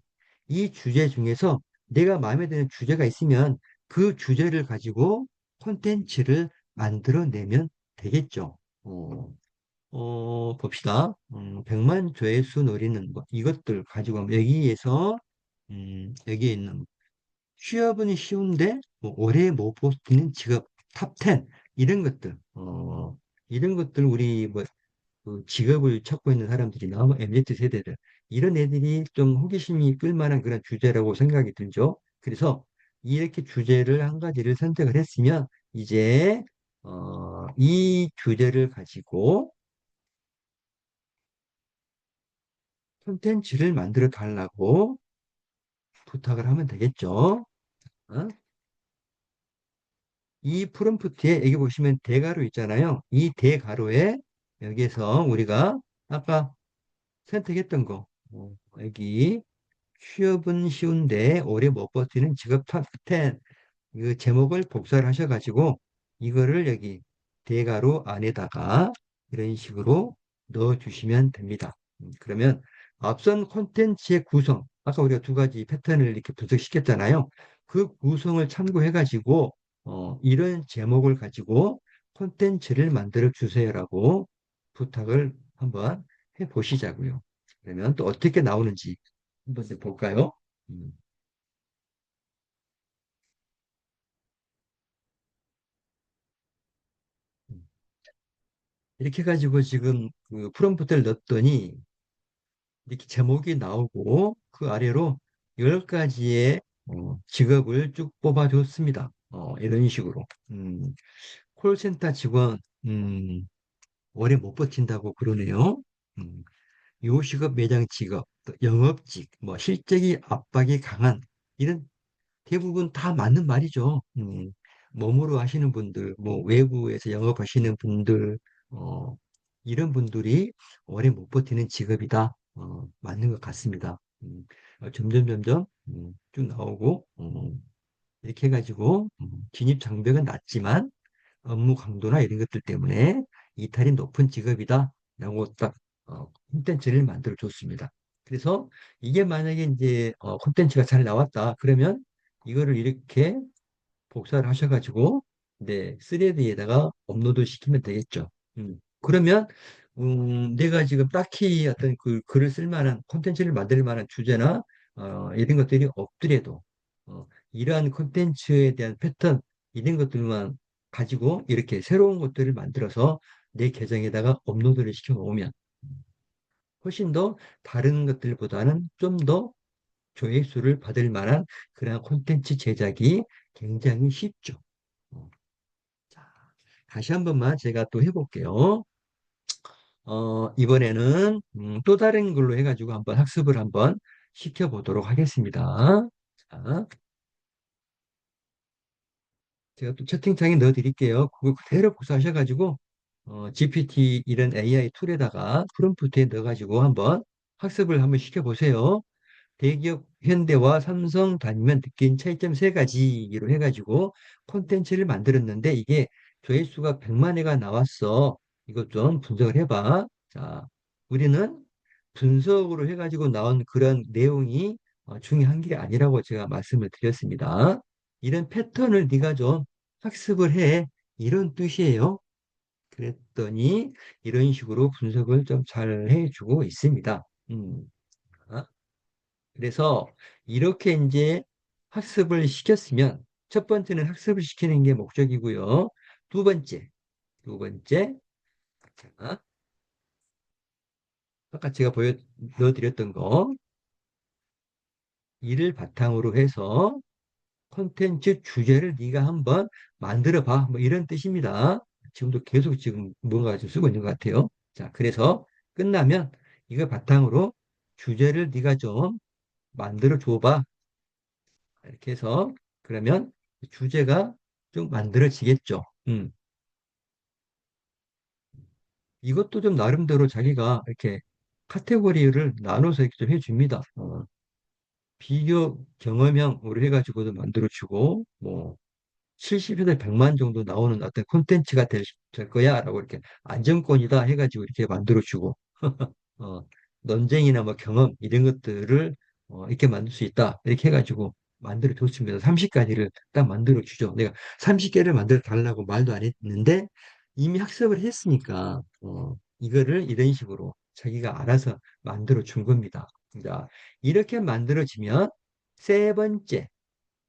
중에서 내가 마음에 드는 주제가 있으면 그 주제를 가지고 콘텐츠를 만들어내면 되겠죠. 봅시다. 100만 조회수 노리는 거, 이것들 가지고 여기에서 여기에 있는 취업은 쉬운데 뭐 오래 못 버티는 직업 탑 10 이런 것들 이런 것들 우리 뭐 그 직업을 찾고 있는 사람들이나 뭐 MZ 세대들 이런 애들이 좀 호기심이 끌만한 그런 주제라고 생각이 들죠. 그래서 이렇게 주제를 한 가지를 선택을 했으면 이제 이 주제를 가지고 콘텐츠를 만들어 달라고 부탁을 하면 되겠죠. 어? 이 프롬프트에 여기 보시면 대괄호 있잖아요. 이 대괄호에 여기에서 우리가 아까 선택했던 거 여기 취업은 쉬운데 오래 못 버티는 직업 탑 10 이 제목을 복사를 하셔가지고 이거를 여기 대괄호 안에다가 이런 식으로 넣어주시면 됩니다. 그러면 앞선 콘텐츠의 구성, 아까 우리가 두 가지 패턴을 이렇게 분석시켰잖아요. 그 구성을 참고해가지고 이런 제목을 가지고 콘텐츠를 만들어 주세요라고 부탁을 한번 해보시자고요. 그러면 또 어떻게 나오는지 한번 볼까요? 음, 음. 이렇게 해가지고 지금 그 프롬프트를 넣었더니 이렇게 제목이 나오고 그 아래로 10가지의 직업을 쭉 뽑아줬습니다. 이런 식으로. 콜센터 직원, 오래 못 버틴다고 그러네요. 음, 요식업 매장 직업, 또 영업직, 뭐 실적이 압박이 강한 이런 대부분 다 맞는 말이죠. 몸으로 하시는 분들, 뭐 외부에서 영업하시는 분들, 어, 이런 분들이 오래 못 버티는 직업이다. 맞는 것 같습니다. 점점 쭉 나오고 이렇게 해가지고 진입 장벽은 낮지만 업무 강도나 이런 것들 때문에 이탈이 높은 직업이다. 라고 딱 콘텐츠를 만들어 줬습니다. 그래서 이게 만약에 이제 콘텐츠가 잘 나왔다. 그러면 이거를 이렇게 복사를 하셔가지고 네, 스레드에다가 업로드 시키면 되겠죠. 그러면 내가 지금 딱히 어떤 그 글을 쓸 만한 콘텐츠를 만들 만한 주제나 이런 것들이 없더라도 이러한 콘텐츠에 대한 패턴 이런 것들만 가지고 이렇게 새로운 것들을 만들어서 내 계정에다가 업로드를 시켜 놓으면 훨씬 더 다른 것들보다는 좀 더 조회수를 받을 만한 그런 콘텐츠 제작이 굉장히 쉽죠. 다시 한 번만 제가 또 해볼게요. 이번에는 또 다른 걸로 해가지고 한번 학습을 한번 시켜보도록 하겠습니다. 자, 제가 또 채팅창에 넣어드릴게요. 그거 그대로 복사하셔가지고 GPT 이런 AI 툴에다가 프롬프트에 넣어가지고 한번 학습을 한번 시켜보세요. 대기업 현대와 삼성 다니면 느낀 차이점 세 가지로 해가지고 콘텐츠를 만들었는데 이게 조회수가 100만 회가 나왔어. 이것 좀 분석을 해봐. 자, 우리는 분석으로 해가지고 나온 그런 내용이 중요한 게 아니라고 제가 말씀을 드렸습니다. 이런 패턴을 네가 좀 학습을 해. 이런 뜻이에요. 그랬더니 이런 식으로 분석을 좀 잘 해주고 있습니다. 어? 그래서 이렇게 이제 학습을 시켰으면 첫 번째는 학습을 시키는 게 목적이고요. 두 번째, 두 번째, 자, 아까 제가 넣어드렸던 거, 이를 바탕으로 해서 콘텐츠 주제를 네가 한번 만들어 봐. 뭐 이런 뜻입니다. 지금도 계속 지금 뭔가 좀 쓰고 있는 것 같아요. 자, 그래서 끝나면 이걸 바탕으로 주제를 네가 좀 만들어 줘 봐. 이렇게 해서 그러면 주제가 좀 만들어지겠죠. 이것도 좀 나름대로 자기가 이렇게 카테고리를 나눠서 이렇게 좀 해줍니다. 비교 경험형으로 해가지고도 만들어주고, 뭐, 70에서 100만 정도 나오는 어떤 콘텐츠가 될 거야 라고 이렇게 안정권이다 해가지고 이렇게 만들어주고, 어, 논쟁이나 뭐 경험 이런 것들을 이렇게 만들 수 있다 이렇게 해가지고 만들어 줬습니다. 30가지를 딱 만들어 주죠. 내가 30개를 만들어 달라고 말도 안 했는데 이미 학습을 했으니까 이거를 이런 식으로 자기가 알아서 만들어 준 겁니다. 자, 이렇게 만들어지면 세 번째,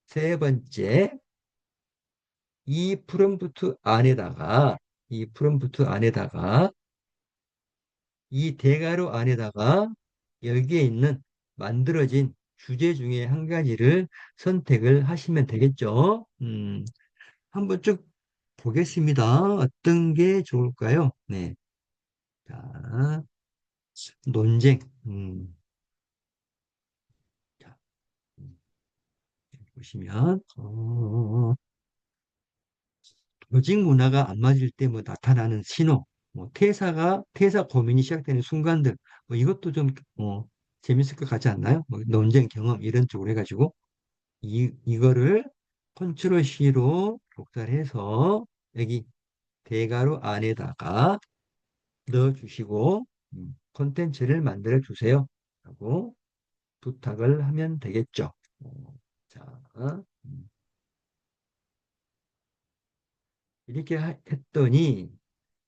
세 번째 이 프롬프트 안에다가 이 프롬프트 안에다가 이 대괄호 안에다가 여기에 있는 만들어진 주제 중에 한 가지를 선택을 하시면 되겠죠. 한번 쭉 보겠습니다. 어떤 게 좋을까요? 네. 자, 논쟁. 자, 음, 보시면, 조직 문화가 안 맞을 때 뭐 나타나는 신호, 뭐 퇴사 고민이 시작되는 순간들, 뭐 이것도 좀, 재밌을 것 같지 않나요? 뭐 논쟁 경험 이런 쪽으로 해가지고. 이거를 컨트롤 C로 복사를 해서 여기 대괄호 안에다가 넣어주시고 콘텐츠를 만들어 주세요 하고 부탁을 하면 되겠죠. 자, 이렇게 했더니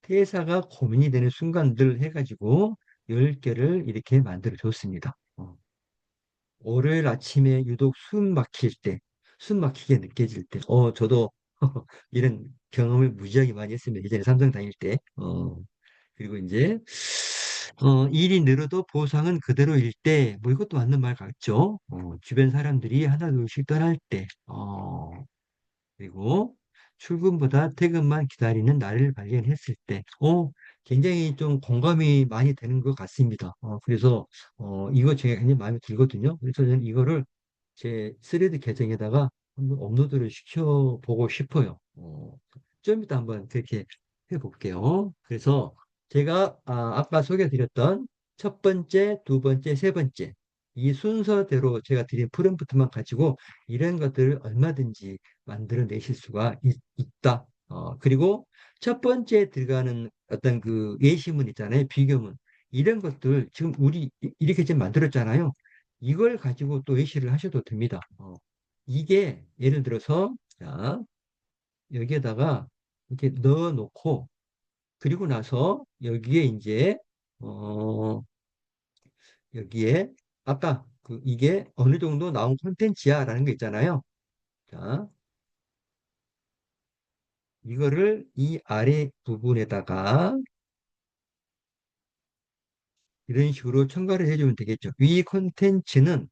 퇴사가 고민이 되는 순간들 해가지고 10개를 이렇게 만들어 줬습니다. 월요일 아침에 유독 숨 막힐 때, 숨 막히게 느껴질 때, 저도 이런 경험을 무지하게 많이 했습니다. 예전에 삼성 다닐 때. 그리고 이제, 일이 늘어도 보상은 그대로일 때, 뭐 이것도 맞는 말 같죠? 주변 사람들이 하나 둘씩 떠날 때, 그리고 출근보다 퇴근만 기다리는 나를 발견했을 때, 굉장히 좀 공감이 많이 되는 것 같습니다. 그래서, 이거 제가 굉장히 마음에 들거든요. 그래서 저는 이거를 제 스레드 계정에다가 한번 업로드를 시켜보고 싶어요. 좀 이따 한번 그렇게 해볼게요. 그래서 제가 아까 소개해드렸던 첫 번째, 두 번째, 세 번째 이 순서대로 제가 드린 프롬프트만 가지고 이런 것들을 얼마든지 만들어내실 수가 있다. 그리고 첫 번째 들어가는 어떤 그 예시문 있잖아요. 비교문. 이런 것들 지금 우리 이렇게 지금 만들었잖아요. 이걸 가지고 또 예시를 하셔도 됩니다. 이게 예를 들어서 자, 여기에다가 이렇게 넣어 놓고 그리고 나서 여기에 이제 어, 여기에 아까 그 이게 어느 정도 나온 콘텐츠야라는 거 있잖아요. 자, 이거를 이 아래 부분에다가 이런 식으로 첨가를 해주면 되겠죠. 이 콘텐츠는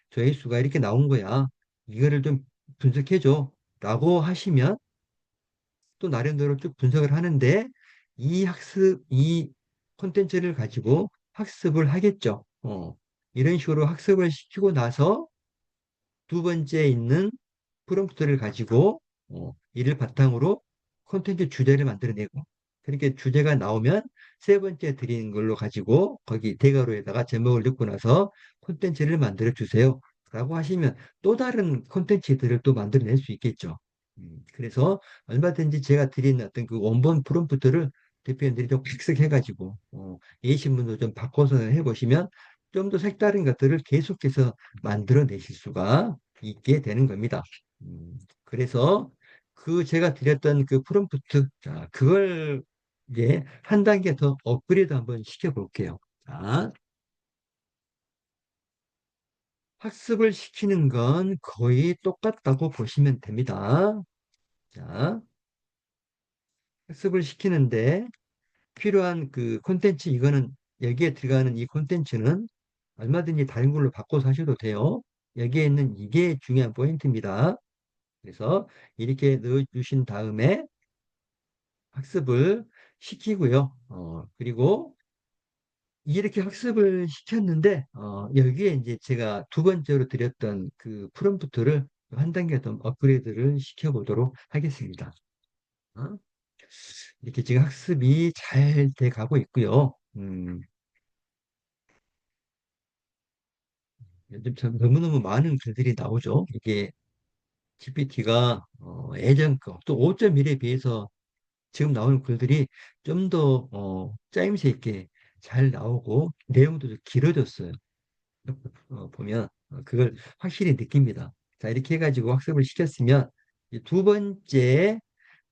조회수가 이렇게 나온 거야. 이거를 좀 분석해줘. 라고 하시면 또 나름대로 쭉 분석을 하는데 이 콘텐츠를 가지고 학습을 하겠죠. 이런 식으로 학습을 시키고 나서 두 번째 있는 프롬프트를 가지고 이를 바탕으로 콘텐츠 주제를 만들어내고 그렇게 주제가 나오면 세 번째 드리는 걸로 가지고 거기 대괄호에다가 제목을 넣고 나서 콘텐츠를 만들어 주세요 라고 하시면 또 다른 콘텐츠들을 또 만들어낼 수 있겠죠. 그래서 얼마든지 제가 드린 어떤 그 원본 프롬프트를 대표님들이 좀 각색해가지고 A신문도 좀 바꿔서 해보시면 좀 더 색다른 것들을 계속해서 만들어내실 수가 있게 되는 겁니다. 그래서 그 제가 드렸던 그 프롬프트, 자, 그걸 이제 한 단계 더 업그레이드 한번 시켜볼게요. 자, 학습을 시키는 건 거의 똑같다고 보시면 됩니다. 자, 학습을 시키는데 필요한 그 콘텐츠, 이거는 여기에 들어가는 이 콘텐츠는 얼마든지 다른 걸로 바꿔서 하셔도 돼요. 여기에 있는 이게 중요한 포인트입니다. 그래서 이렇게 넣어주신 다음에 학습을 시키고요. 그리고 이렇게 학습을 시켰는데, 여기에 이제 제가 두 번째로 드렸던 그 프롬프트를 한 단계 더 업그레이드를 시켜보도록 하겠습니다. 어? 이렇게 지금 학습이 잘 돼 가고 있고요. 요즘 참 너무너무 많은 글들이 나오죠. 이게 GPT가 예전 또 5.1에 비해서 지금 나오는 글들이 좀 더 짜임새 있게 잘 나오고 내용도 좀 길어졌어요. 보면 그걸 확실히 느낍니다. 자, 이렇게 해가지고 학습을 시켰으면 이제 두 번째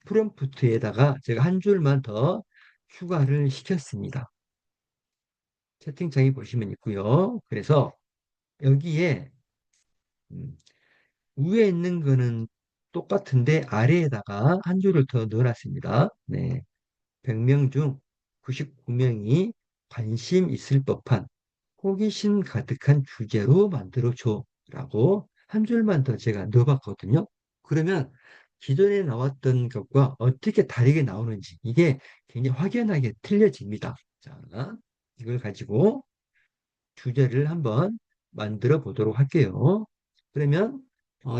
프롬프트에다가 제가 한 줄만 더 추가를 시켰습니다. 채팅창에 보시면 있고요. 그래서 여기에 음, 위에 있는 거는 똑같은데 아래에다가 한 줄을 더 넣어놨습니다. 네. 100명 중 99명이 관심 있을 법한 호기심 가득한 주제로 만들어줘 라고 한 줄만 더 제가 넣어봤거든요. 그러면 기존에 나왔던 것과 어떻게 다르게 나오는지 이게 굉장히 확연하게 틀려집니다. 자, 이걸 가지고 주제를 한번 만들어 보도록 할게요. 그러면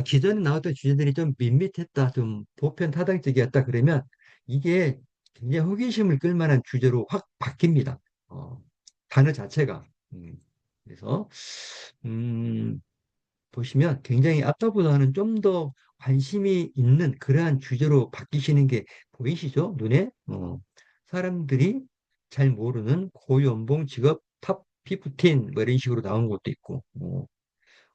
기존에 나왔던 주제들이 좀 밋밋했다, 좀 보편타당적이었다 그러면 이게 굉장히 호기심을 끌 만한 주제로 확 바뀝니다. 어, 단어 자체가. 그래서 음, 보시면 굉장히 아까보다는 좀 더 관심이 있는 그러한 주제로 바뀌시는 게 보이시죠? 눈에? 사람들이 잘 모르는 고연봉 직업 탑 15, 뭐 이런 식으로 나온 것도 있고,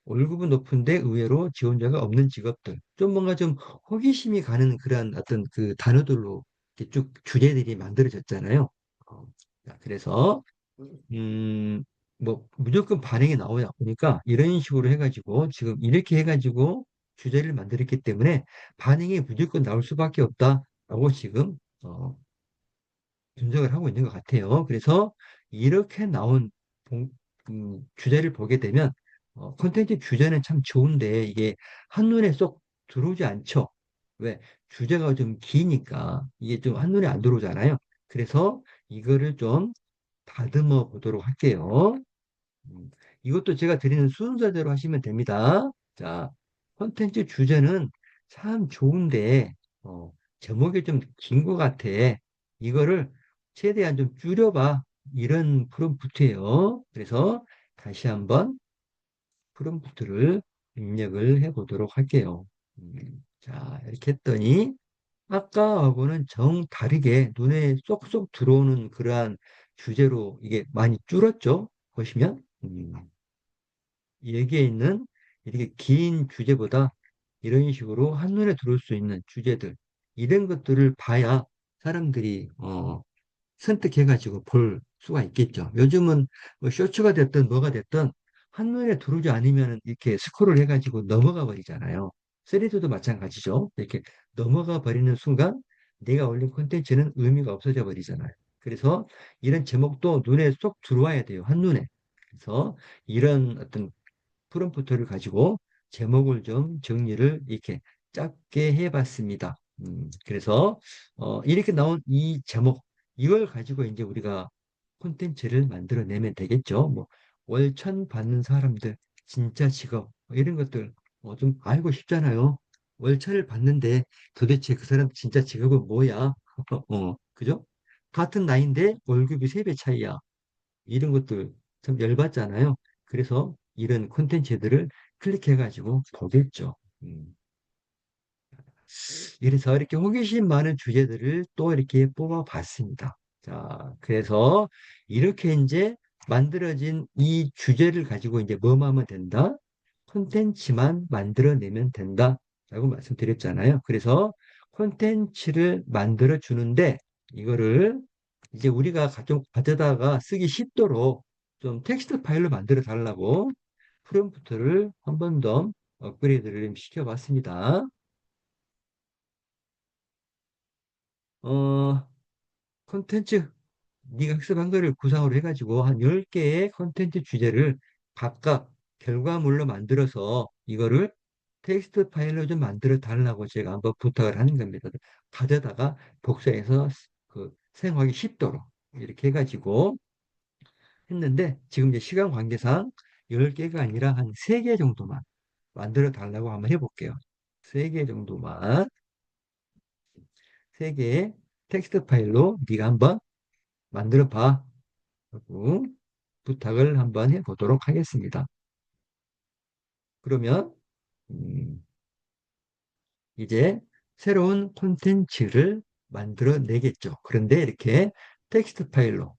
월급은 높은데 의외로 지원자가 없는 직업들. 좀 뭔가 좀 호기심이 가는 그러한 어떤 그 단어들로 이렇게 쭉 주제들이 만들어졌잖아요. 어, 자, 그래서 음, 뭐 무조건 반응이 나오냐 보니까 이런 식으로 해가지고 지금 이렇게 해가지고 주제를 만들었기 때문에 반응이 무조건 나올 수밖에 없다라고 지금 분석을 하고 있는 것 같아요. 그래서 이렇게 나온 주제를 보게 되면 콘텐츠 주제는 참 좋은데 이게 한눈에 쏙 들어오지 않죠. 왜? 주제가 좀 기니까 이게 좀 한눈에 안 들어오잖아요. 그래서 이거를 좀 다듬어 보도록 할게요. 음, 이것도 제가 드리는 순서대로 하시면 됩니다. 자, 콘텐츠 주제는 참 좋은데, 제목이 좀 긴 것 같아. 이거를 최대한 좀 줄여봐. 이런 프롬프트예요. 그래서 다시 한번 프롬프트를 입력을 해 보도록 할게요. 자, 이렇게 했더니, 아까하고는 정 다르게 눈에 쏙쏙 들어오는 그러한 주제로 이게 많이 줄었죠? 보시면. 여기에 있는 이렇게 긴 주제보다 이런 식으로 한눈에 들어올 수 있는 주제들, 이런 것들을 봐야 사람들이 선택해가지고 볼 수가 있겠죠. 요즘은 뭐 쇼츠가 됐든 뭐가 됐든 한눈에 들어오지 않으면 이렇게 스크롤 해가지고 넘어가 버리잖아요. 3D도 마찬가지죠. 이렇게 넘어가 버리는 순간 내가 올린 콘텐츠는 의미가 없어져 버리잖아요. 그래서 이런 제목도 눈에 쏙 들어와야 돼요. 한눈에. 그래서 이런 어떤 프롬프트를 가지고 제목을 좀 정리를 이렇게 짧게 해봤습니다. 그래서 이렇게 나온 이 제목, 이걸 가지고 이제 우리가 콘텐츠를 만들어내면 되겠죠. 뭐 월천 받는 사람들 진짜 직업 뭐 이런 것들 좀 알고 싶잖아요. 월차를 받는데 도대체 그 사람 진짜 직업은 뭐야? 그죠? 같은 나이인데 월급이 3배 차이야. 이런 것들 참 열받잖아요. 그래서 이런 콘텐츠들을 클릭해가지고 보겠죠. 음. 이래서 이렇게 호기심 많은 주제들을 또 이렇게 뽑아봤습니다. 자, 그래서 이렇게 이제 만들어진 이 주제를 가지고 이제 뭐만 하면 된다? 콘텐츠만 만들어내면 된다. 라고 말씀드렸잖아요. 그래서 콘텐츠를 만들어 주는데 이거를 이제 우리가 좀 가져다가 쓰기 쉽도록 좀 텍스트 파일로 만들어 달라고 프롬프트를 한 번 더 업그레이드를 시켜봤습니다. 어, 콘텐츠 네가 학습한 거를 구상으로 해가지고 한 10개의 콘텐츠 주제를 각각 결과물로 만들어서 이거를 텍스트 파일로 좀 만들어 달라고 제가 한번 부탁을 하는 겁니다. 가져다가 복사해서 그 사용하기 쉽도록 이렇게 해가지고 했는데 지금 이제 시간 관계상 10개가 아니라 한 3개 정도만 만들어 달라고 한번 해볼게요. 3개 정도만 3개의 텍스트 파일로 네가 한번 만들어 봐. 하고 부탁을 한번 해보도록 하겠습니다. 그러면 음, 이제 새로운 콘텐츠를 만들어 내겠죠. 그런데 이렇게 텍스트 파일로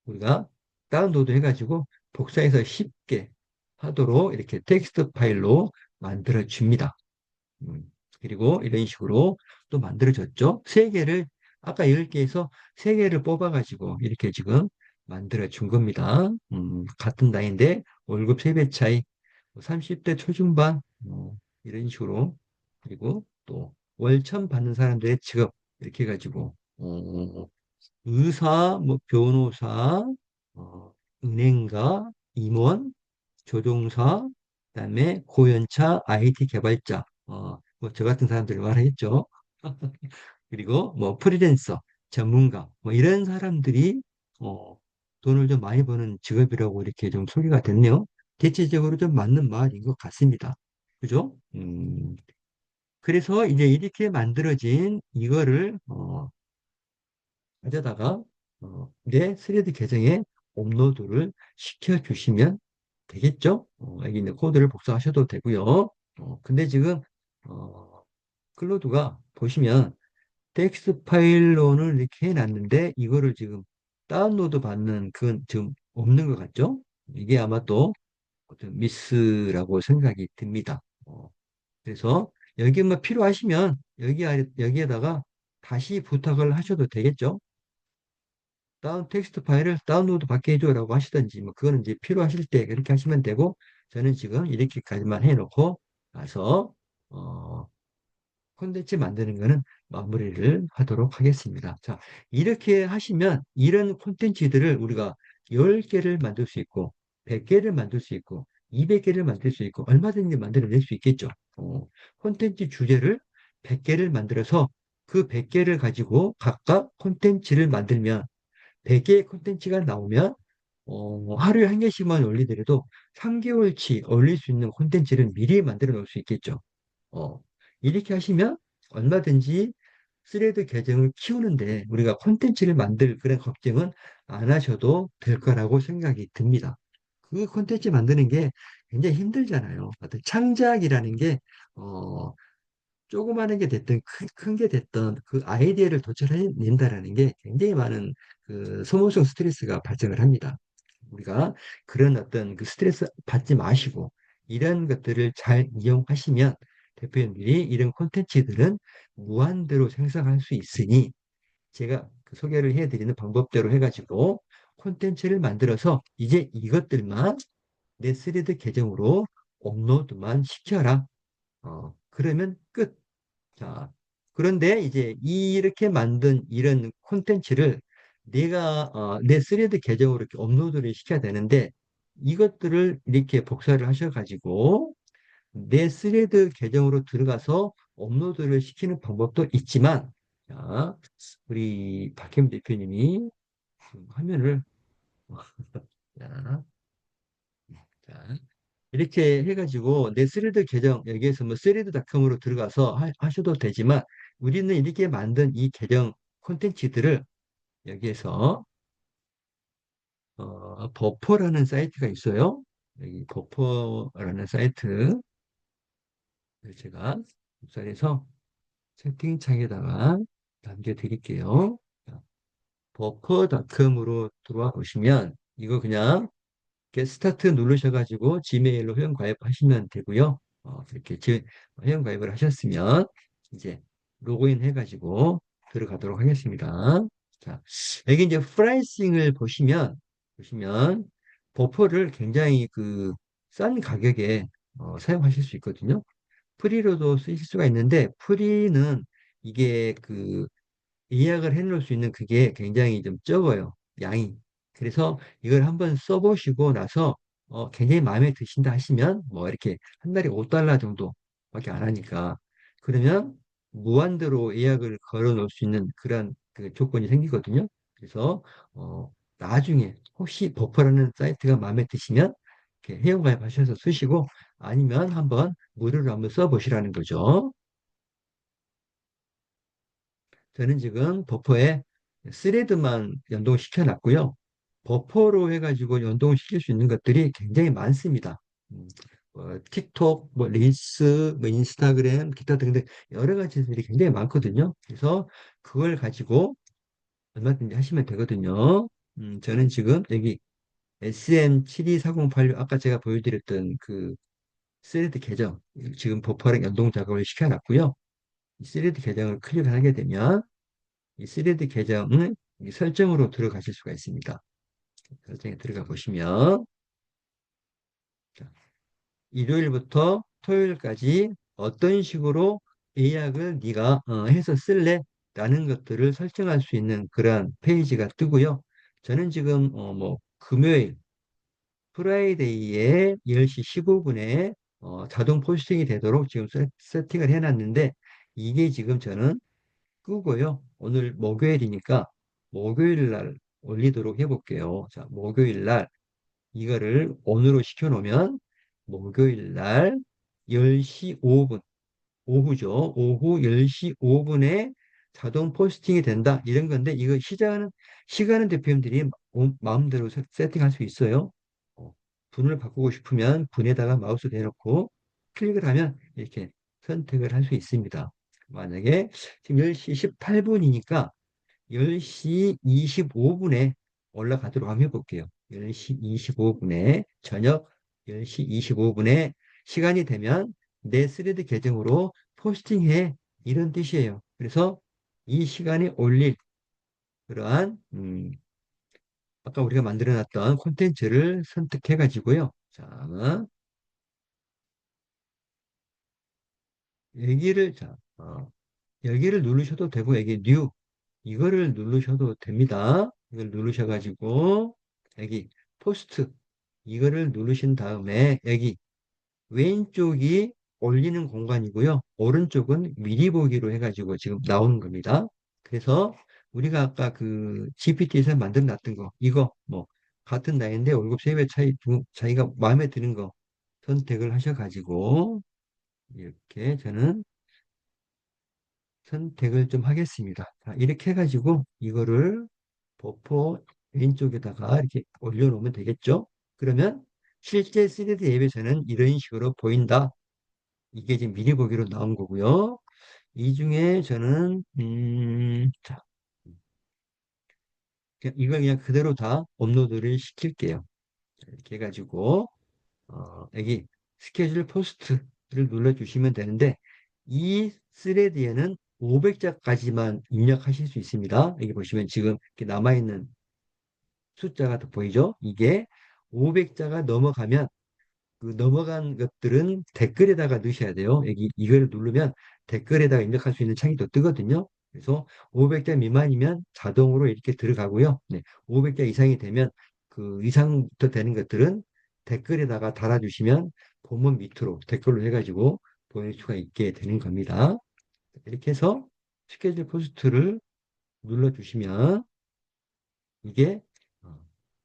우리가 다운로드 해가지고 복사해서 쉽게 하도록 이렇게 텍스트 파일로 만들어 줍니다. 음, 그리고 이런 식으로 또 만들어졌죠. 세 개를 아까 10개에서 세 개를 뽑아가지고 이렇게 지금 만들어 준 겁니다. 같은 나이인데 월급 3배 차이, 30대 초중반 이런 식으로 그리고 또 월천 받는 사람들의 직업 이렇게 해가지고 의사, 뭐 변호사, 어, 은행가, 임원, 조종사, 그다음에 고연차, IT 개발자, 뭐 저 같은 사람들이 말하겠죠. 그리고 뭐 프리랜서, 전문가, 뭐 이런 사람들이 어, 돈을 좀 많이 버는 직업이라고 이렇게 좀 소개가 됐네요. 대체적으로 좀 맞는 말인 것 같습니다. 그죠? 그래서 이제 이렇게 만들어진 이거를 가져다가 내 스레드 계정에 업로드를 시켜주시면 되겠죠? 여기 있는 코드를 복사하셔도 되고요. 근데 지금 어, 클로드가 보시면 텍스트 파일로는 이렇게 해놨는데 이거를 지금 다운로드 받는 그건 지금 없는 것 같죠? 이게 아마 또 어떤 미스라고 생각이 듭니다. 그래서 여기 뭐 필요하시면 여기에다가 다시 부탁을 하셔도 되겠죠? 텍스트 파일을 다운로드 받게 해줘라고 하시든지, 뭐, 그거는 이제 필요하실 때 그렇게 하시면 되고, 저는 지금 이렇게까지만 해놓고 나서, 어, 콘텐츠 만드는 거는 마무리를 하도록 하겠습니다. 자, 이렇게 하시면 이런 콘텐츠들을 우리가 10개를 만들 수 있고, 100개를 만들 수 있고, 200개를 만들 수 있고, 얼마든지 만들어낼 수 있겠죠. 콘텐츠 주제를 100개를 만들어서 그 100개를 가지고 각각 콘텐츠를 만들면 100개의 콘텐츠가 나오면 하루에 한 개씩만 올리더라도 3개월치 올릴 수 있는 콘텐츠를 미리 만들어 놓을 수 있겠죠. 어, 이렇게 하시면 얼마든지 스레드 계정을 키우는데 우리가 콘텐츠를 만들 그런 걱정은 안 하셔도 될 거라고 생각이 듭니다. 그 콘텐츠 만드는 게 굉장히 힘들잖아요. 어떤 창작이라는 게 어, 조그마한 게 됐든 큰 게 됐든 그 아이디어를 도출해낸다라는 게 굉장히 많은 그 소모성 스트레스가 발생을 합니다. 우리가 그런 어떤 그 스트레스 받지 마시고 이런 것들을 잘 이용하시면 대표님들이 이런 콘텐츠들은 무한대로 생성할 수 있으니 제가 그 소개를 해드리는 방법대로 해가지고 콘텐츠를 만들어서 이제 이것들만 내 3D 계정으로 업로드만 시켜라. 그러면 끝. 자, 그런데 이제 이렇게 만든 이런 콘텐츠를 내가 내 스레드 계정으로 이렇게 업로드를 시켜야 되는데 이것들을 이렇게 복사를 하셔가지고 내 스레드 계정으로 들어가서 업로드를 시키는 방법도 있지만, 자, 우리 박혜민 대표님이 화면을, 자, 자, 이렇게 해가지고 내 스레드 계정, 여기에서 뭐 스레드닷컴으로 들어가서 하셔도 되지만, 우리는 이렇게 만든 이 계정 콘텐츠들을 여기에서 버퍼라는 사이트가 있어요. 여기 버퍼라는 사이트를 제가 입사해서 채팅창에다가 남겨드릴게요. 버퍼닷컴으로 들어와 보시면 이거 그냥 get 스타트 누르셔가지고 지메일로 회원 가입하시면 되고요. 이렇게 회원 가입을 하셨으면 이제 로그인 해가지고 들어가도록 하겠습니다. 자, 여기 이제 프라이싱을 보시면 버퍼를 굉장히 그 싼 가격에 사용하실 수 있거든요. 프리로도 쓰실 수가 있는데 프리는 이게 그 예약을 해놓을 수 있는 그게 굉장히 좀 적어요. 양이. 그래서 이걸 한번 써보시고 나서 굉장히 마음에 드신다 하시면 뭐 이렇게 한 달에 $5 정도밖에 안 하니까 그러면 무한대로 예약을 걸어 놓을 수 있는 그런 그 조건이 생기거든요. 그래서 나중에 혹시 버퍼라는 사이트가 마음에 드시면 이렇게 회원가입하셔서 쓰시고 아니면 한번 무료로 한번 써보시라는 거죠. 저는 지금 버퍼에 스레드만 연동시켜 놨고요. 버퍼로 해가지고 연동시킬 수 있는 것들이 굉장히 많습니다. 음, 틱톡, 뭐 릴스, 뭐 인스타그램, 기타 등등 여러 가지들이 굉장히 많거든요. 그래서 그걸 가지고 얼마든지 하시면 되거든요. 저는 지금 여기 SM72408 아까 제가 보여드렸던 그 스레드 계정 지금 버퍼랑 연동 작업을 시켜놨고요. 이 스레드 계정을 클릭을 하게 되면 이 스레드 계정은 이 설정으로 들어가실 수가 있습니다. 설정에 들어가 보시면 자, 일요일부터 토요일까지 어떤 식으로 예약을 네가 해서 쓸래? 라는 것들을 설정할 수 있는 그런 페이지가 뜨고요. 저는 지금 뭐 금요일 프라이데이에 10시 15분에 자동 포스팅이 되도록 지금 세팅을 해놨는데 이게 지금 저는 끄고요. 오늘 목요일이니까 목요일 날 올리도록 해볼게요. 자, 목요일 날 이거를 온으로 시켜놓으면 목요일 날 10시 5분, 오후죠. 오후 10시 5분에 자동 포스팅이 된다. 이런 건데 이거 시간은 대표님들이 마음대로 세팅할 수 있어요. 어, 분을 바꾸고 싶으면 분에다가 마우스 대놓고 클릭을 하면 이렇게 선택을 할 수 있습니다. 만약에 지금 10시 18분이니까 10시 25분에 올라가도록 한번 해볼게요. 10시 25분에, 저녁 10시 25분에 시간이 되면 내 스레드 계정으로 포스팅해. 이런 뜻이에요. 그래서 이 시간에 올릴 그러한, 아까 우리가 만들어 놨던 콘텐츠를 선택해 가지고요. 자, 자, 여기를 누르셔도 되고, 여기 뉴, 이거를 누르셔도 됩니다. 이걸 누르셔가지고, 여기 포스트, 이거를 누르신 다음에, 여기 왼쪽이 올리는 공간이고요. 오른쪽은 미리 보기로 해가지고 지금 나오는 겁니다. 그래서 우리가 아까 그 GPT에서 만들어 놨던 거, 이거 뭐, 같은 나이인데 월급 3배 차이가 마음에 드는 거 선택을 하셔가지고, 이렇게 저는 선택을 좀 하겠습니다. 자, 이렇게 해가지고 이거를 버퍼 왼쪽에다가 이렇게 올려놓으면 되겠죠? 그러면 실제 3D 앱에서는 이런 식으로 보인다. 이게 지금 미리 보기로 나온 거고요. 이 중에 저는 자, 이걸 그냥 그대로 다 업로드를 시킬게요. 이렇게 해가지고 여기 스케줄 포스트를 눌러주시면 되는데 이 스레드에는 500자까지만 입력하실 수 있습니다. 여기 보시면 지금 이렇게 남아있는 숫자가 더 보이죠? 이게 500자가 넘어가면 그 넘어간 것들은 댓글에다가 넣으셔야 돼요. 여기 이거를 누르면 댓글에다가 입력할 수 있는 창이 또 뜨거든요. 그래서 500자 미만이면 자동으로 이렇게 들어가고요. 네, 500자 이상이 되면 그 이상부터 되는 것들은 댓글에다가 달아주시면 본문 밑으로 댓글로 해가지고 보낼 수가 있게 되는 겁니다. 이렇게 해서 스케줄 포스트를 눌러주시면 이게 어,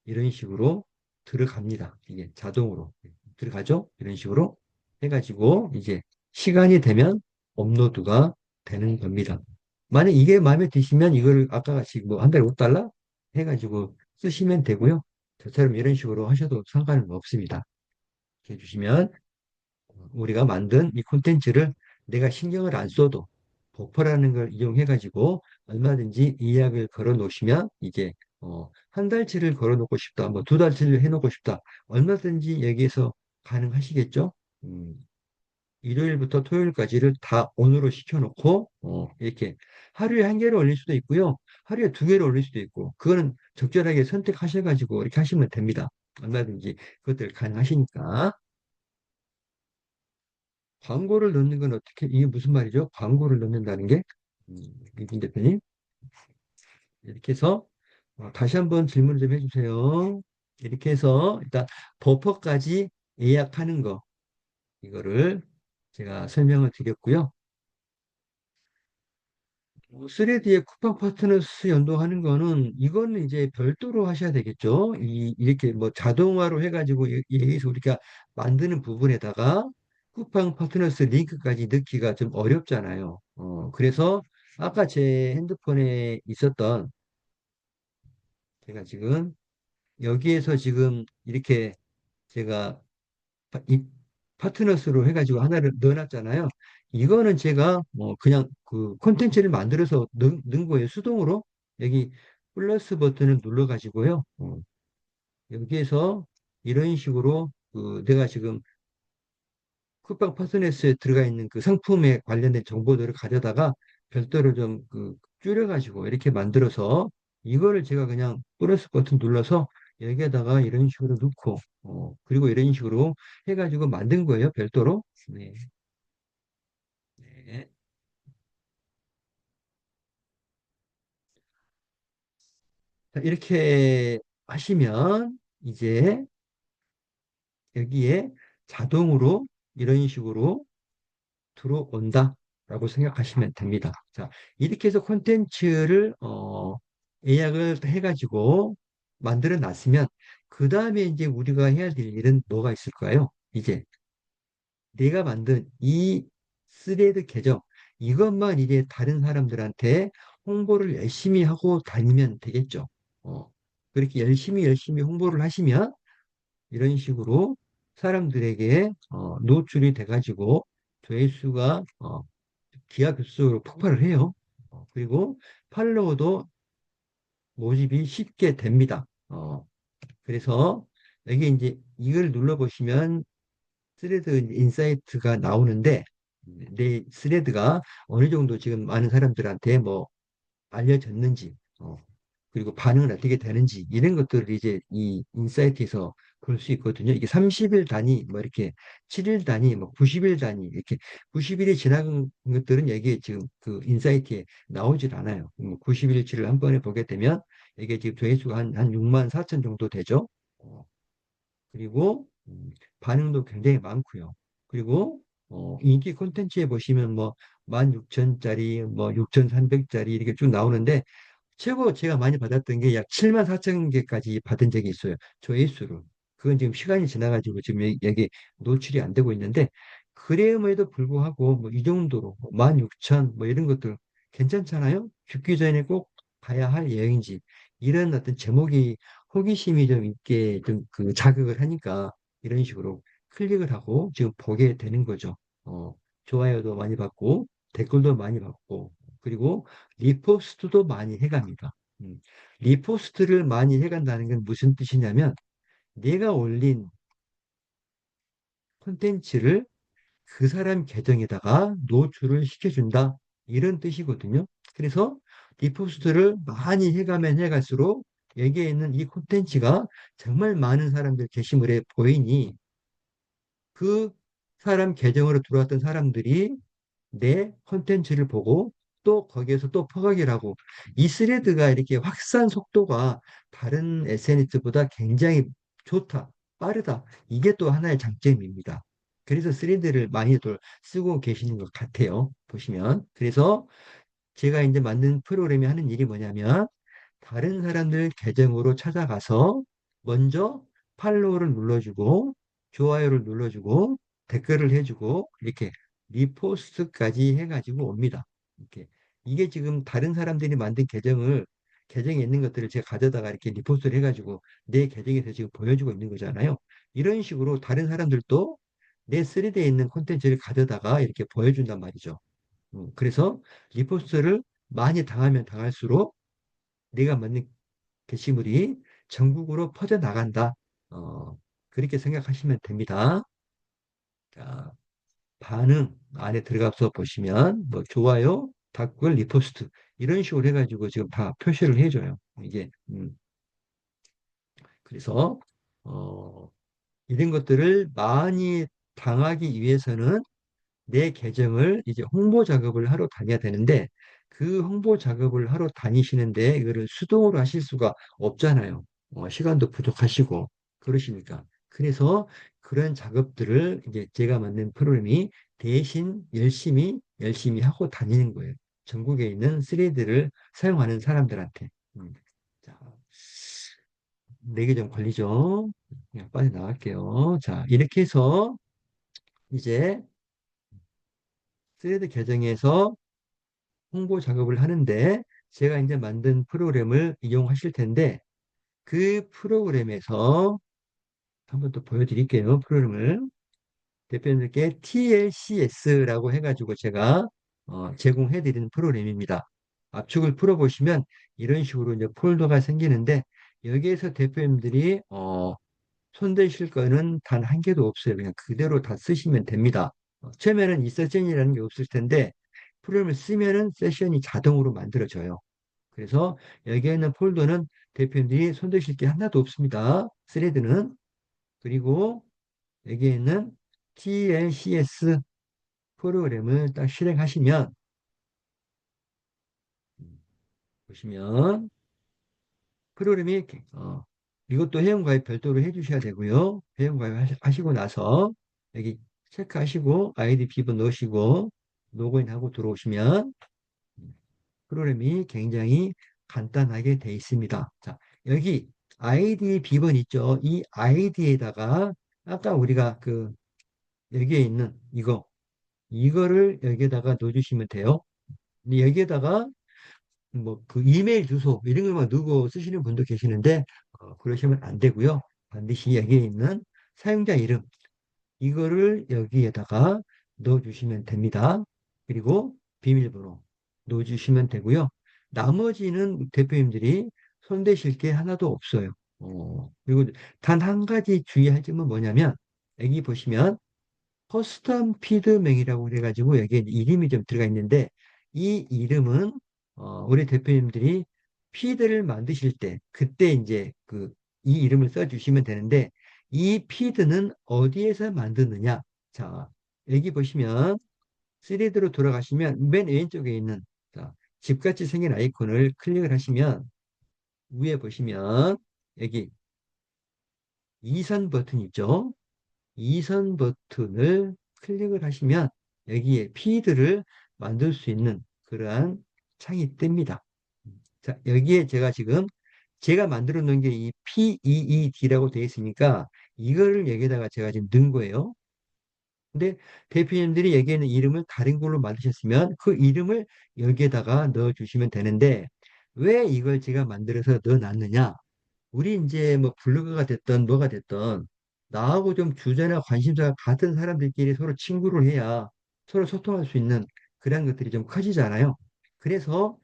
이런 식으로 들어갑니다. 이게 자동으로 들어가죠? 이런 식으로 해가지고 이제 시간이 되면 업로드가 되는 겁니다. 만약 이게 마음에 드시면 이거를 아까 같이 뭐 한 달에 5달러 해가지고 쓰시면 되고요. 저처럼 이런 식으로 하셔도 상관은 없습니다. 이렇게 해주시면 우리가 만든 이 콘텐츠를 내가 신경을 안 써도 버퍼라는 걸 이용해 가지고 얼마든지 이약을 걸어 놓으시면 이제 한 달치를 걸어 놓고 싶다, 뭐 두 달치를 해 놓고 싶다, 얼마든지 여기에서 가능하시겠죠? 음, 일요일부터 토요일까지를 다 온으로 시켜놓고 이렇게 하루에 한 개를 올릴 수도 있고요, 하루에 두 개를 올릴 수도 있고, 그거는 적절하게 선택하셔가지고 이렇게 하시면 됩니다. 얼마든지 그것들 가능하시니까. 광고를 넣는 건 어떻게, 이게 무슨 말이죠? 광고를 넣는다는 게? 음, 김 대표님. 이렇게 해서, 다시 한번 질문 좀 해주세요. 이렇게 해서, 일단, 버퍼까지 예약하는 거, 이거를 제가 설명을 드렸고요. 3D의 쿠팡 파트너스 연동하는 거는, 이거는 이제 별도로 하셔야 되겠죠. 이렇게 뭐 자동화로 해가지고, 여기서 우리가 만드는 부분에다가 쿠팡 파트너스 링크까지 넣기가 좀 어렵잖아요. 그래서 아까 제 핸드폰에 있었던, 제가 지금 여기에서 지금 이렇게 제가 이 파트너스로 해가지고 하나를 넣어놨잖아요. 이거는 제가 뭐 그냥 그 콘텐츠를 만들어서 넣은 거예요. 수동으로. 여기 플러스 버튼을 눌러가지고요. 여기에서 이런 식으로 그 내가 지금 쿠팡 파트너스에 들어가 있는 그 상품에 관련된 정보들을 가져다가 별도로 좀 그 줄여가지고 이렇게 만들어서 이거를 제가 그냥 플러스 버튼 눌러서 여기에다가 이런 식으로 넣고 그리고 이런 식으로 해가지고 만든 거예요. 별도로. 네. 네. 자, 이렇게 하시면 이제 여기에 자동으로 이런 식으로 들어온다라고 생각하시면 됩니다. 자, 이렇게 해서 콘텐츠를 예약을 해가지고 만들어 놨으면 그 다음에 이제 우리가 해야 될 일은 뭐가 있을까요? 이제 내가 만든 이 스레드 계정 이것만 이제 다른 사람들한테 홍보를 열심히 하고 다니면 되겠죠. 어, 그렇게 열심히 홍보를 하시면 이런 식으로 사람들에게 노출이 돼가지고 조회수가 기하급수로 폭발을 해요. 그리고 팔로워도 모집이 쉽게 됩니다. 그래서 여기 이제 이걸 눌러보시면 스레드 인사이트가 나오는데 내 스레드가 어느 정도 지금 많은 사람들한테 뭐 알려졌는지, 그리고 반응은 어떻게 되는지, 이런 것들을 이제 이 인사이트에서 볼 수 있거든요. 이게 30일 단위, 뭐 이렇게 7일 단위, 뭐 90일 단위, 이렇게 90일이 지난 것들은 여기에 지금 그 인사이트에 나오질 않아요. 90일치를 한 번에 보게 되면 이게 지금 조회수가 한 6만 4천 정도 되죠. 그리고 반응도 굉장히 많고요. 그리고 인기 콘텐츠에 보시면 뭐 16,000짜리, 뭐 6,300짜리 이렇게 쭉 나오는데 최고 제가 많이 받았던 게 약 7만 4천 개까지 받은 적이 있어요. 조회수로. 그건 지금 시간이 지나가지고 지금 여기 노출이 안 되고 있는데 그럼에도 불구하고 뭐 이 정도로 16,000 뭐 이런 것들 괜찮잖아요. 죽기 전에 꼭 가야 할 여행지 이런 어떤 제목이 호기심이 좀 있게 좀 그 자극을 하니까 이런 식으로 클릭을 하고 지금 보게 되는 거죠. 좋아요도 많이 받고 댓글도 많이 받고 그리고 리포스트도 많이 해갑니다. 음, 리포스트를 많이 해간다는 건 무슨 뜻이냐면 내가 올린 콘텐츠를 그 사람 계정에다가 노출을 시켜준다. 이런 뜻이거든요. 그래서 리포스트를 많이 해가면 해갈수록 여기에 있는 이 콘텐츠가 정말 많은 사람들 게시물에 보이니 그 사람 계정으로 들어왔던 사람들이 내 콘텐츠를 보고 또 거기에서 또 퍼가기를 하고 이 스레드가 이렇게 확산 속도가 다른 SNS보다 굉장히 좋다, 빠르다. 이게 또 하나의 장점입니다. 그래서 스레드를 많이들 쓰고 계시는 것 같아요. 보시면. 그래서 제가 이제 만든 프로그램이 하는 일이 뭐냐면 다른 사람들 계정으로 찾아가서 먼저 팔로우를 눌러주고 좋아요를 눌러주고 댓글을 해주고 이렇게 리포스트까지 해가지고 옵니다. 이렇게 이게 지금 다른 사람들이 만든 계정에 있는 것들을 제가 가져다가 이렇게 리포스트를 해가지고 내 계정에서 지금 보여주고 있는 거잖아요. 이런 식으로 다른 사람들도 내 3D에 있는 콘텐츠를 가져다가 이렇게 보여준단 말이죠. 그래서 리포스트를 많이 당하면 당할수록 내가 만든 게시물이 전국으로 퍼져나간다. 어, 그렇게 생각하시면 됩니다. 자, 반응 안에 들어가서 보시면 뭐 좋아요, 댓글, 리포스트 이런 식으로 해가지고 지금 다 표시를 해줘요. 이게 그래서 어, 이런 것들을 많이 당하기 위해서는 내 계정을 이제 홍보 작업을 하러 다녀야 되는데 그 홍보 작업을 하러 다니시는데 이거를 수동으로 하실 수가 없잖아요. 시간도 부족하시고 그러시니까. 그래서 그런 작업들을 이제 제가 만든 프로그램이 대신 열심히 하고 다니는 거예요. 전국에 있는 3D를 사용하는 사람들한테. 자, 4개 좀 걸리죠? 그냥 빠져나갈게요. 자, 이렇게 해서 이제 3D 계정에서 홍보 작업을 하는데 제가 이제 만든 프로그램을 이용하실 텐데 그 프로그램에서 한번 또 보여드릴게요. 프로그램을 대표님들께 TLCS라고 해가지고 제가 제공해드리는 프로그램입니다. 압축을 풀어보시면 이런 식으로 이제 폴더가 생기는데 여기에서 대표님들이 손대실 거는 단 한 개도 없어요. 그냥 그대로 다 쓰시면 됩니다. 처음에는 이 세션이라는 게 없을 텐데 프로그램을 쓰면은 세션이 자동으로 만들어져요. 그래서 여기에 있는 폴더는 대표님들이 손대실 게 하나도 없습니다. 스레드는. 그리고 여기에 있는 TLCS 프로그램을 딱 실행하시면 보시면 프로그램이 이것도 회원가입 별도로 해주셔야 되고요. 회원가입 하시고 나서 여기 체크하시고 아이디 비번 넣으시고 로그인하고 들어오시면 프로그램이 굉장히 간단하게 돼 있습니다. 자, 여기 아이디 비번 있죠? 이 아이디에다가 아까 우리가 여기에 있는 이거를 여기에다가 넣어주시면 돼요. 근데 여기에다가 뭐 이메일 주소 이런 것만 넣고 쓰시는 분도 계시는데 그러시면 안 되고요. 반드시 여기에 있는 사용자 이름 이거를 여기에다가 넣어주시면 됩니다. 그리고 비밀번호 넣어주시면 되고요. 나머지는 대표님들이 손대실 게 하나도 없어요. 그리고 단 한 가지 주의할 점은 뭐냐면 여기 보시면 커스텀 피드명이라고 그래가지고 여기에 이름이 좀 들어가 있는데 이 이름은 우리 대표님들이 피드를 만드실 때 그때 이제 이 이름을 써주시면 되는데 이 피드는 어디에서 만드느냐? 자, 여기 보시면 3D로 돌아가시면 맨 왼쪽에 있는 자, 집같이 생긴 아이콘을 클릭을 하시면 위에 보시면 여기 이선 버튼 있죠? 이선 버튼을 클릭을 하시면 여기에 피드를 만들 수 있는 그러한 창이 뜹니다. 자, 여기에 제가 지금 제가 만들어 놓은 게 이 PEED라고 되어 있으니까 이거를 여기다가 제가 지금 넣은 거예요. 근데 대표님들이 여기에는 이름을 다른 걸로 만드셨으면 그 이름을 여기에다가 넣어 주시면 되는데 왜 이걸 제가 만들어서 넣어 놨느냐? 우리 이제 뭐 블로그가 됐던 뭐가 됐던 나하고 좀 주제나 관심사가 같은 사람들끼리 서로 친구를 해야 서로 소통할 수 있는 그런 것들이 좀 커지잖아요. 그래서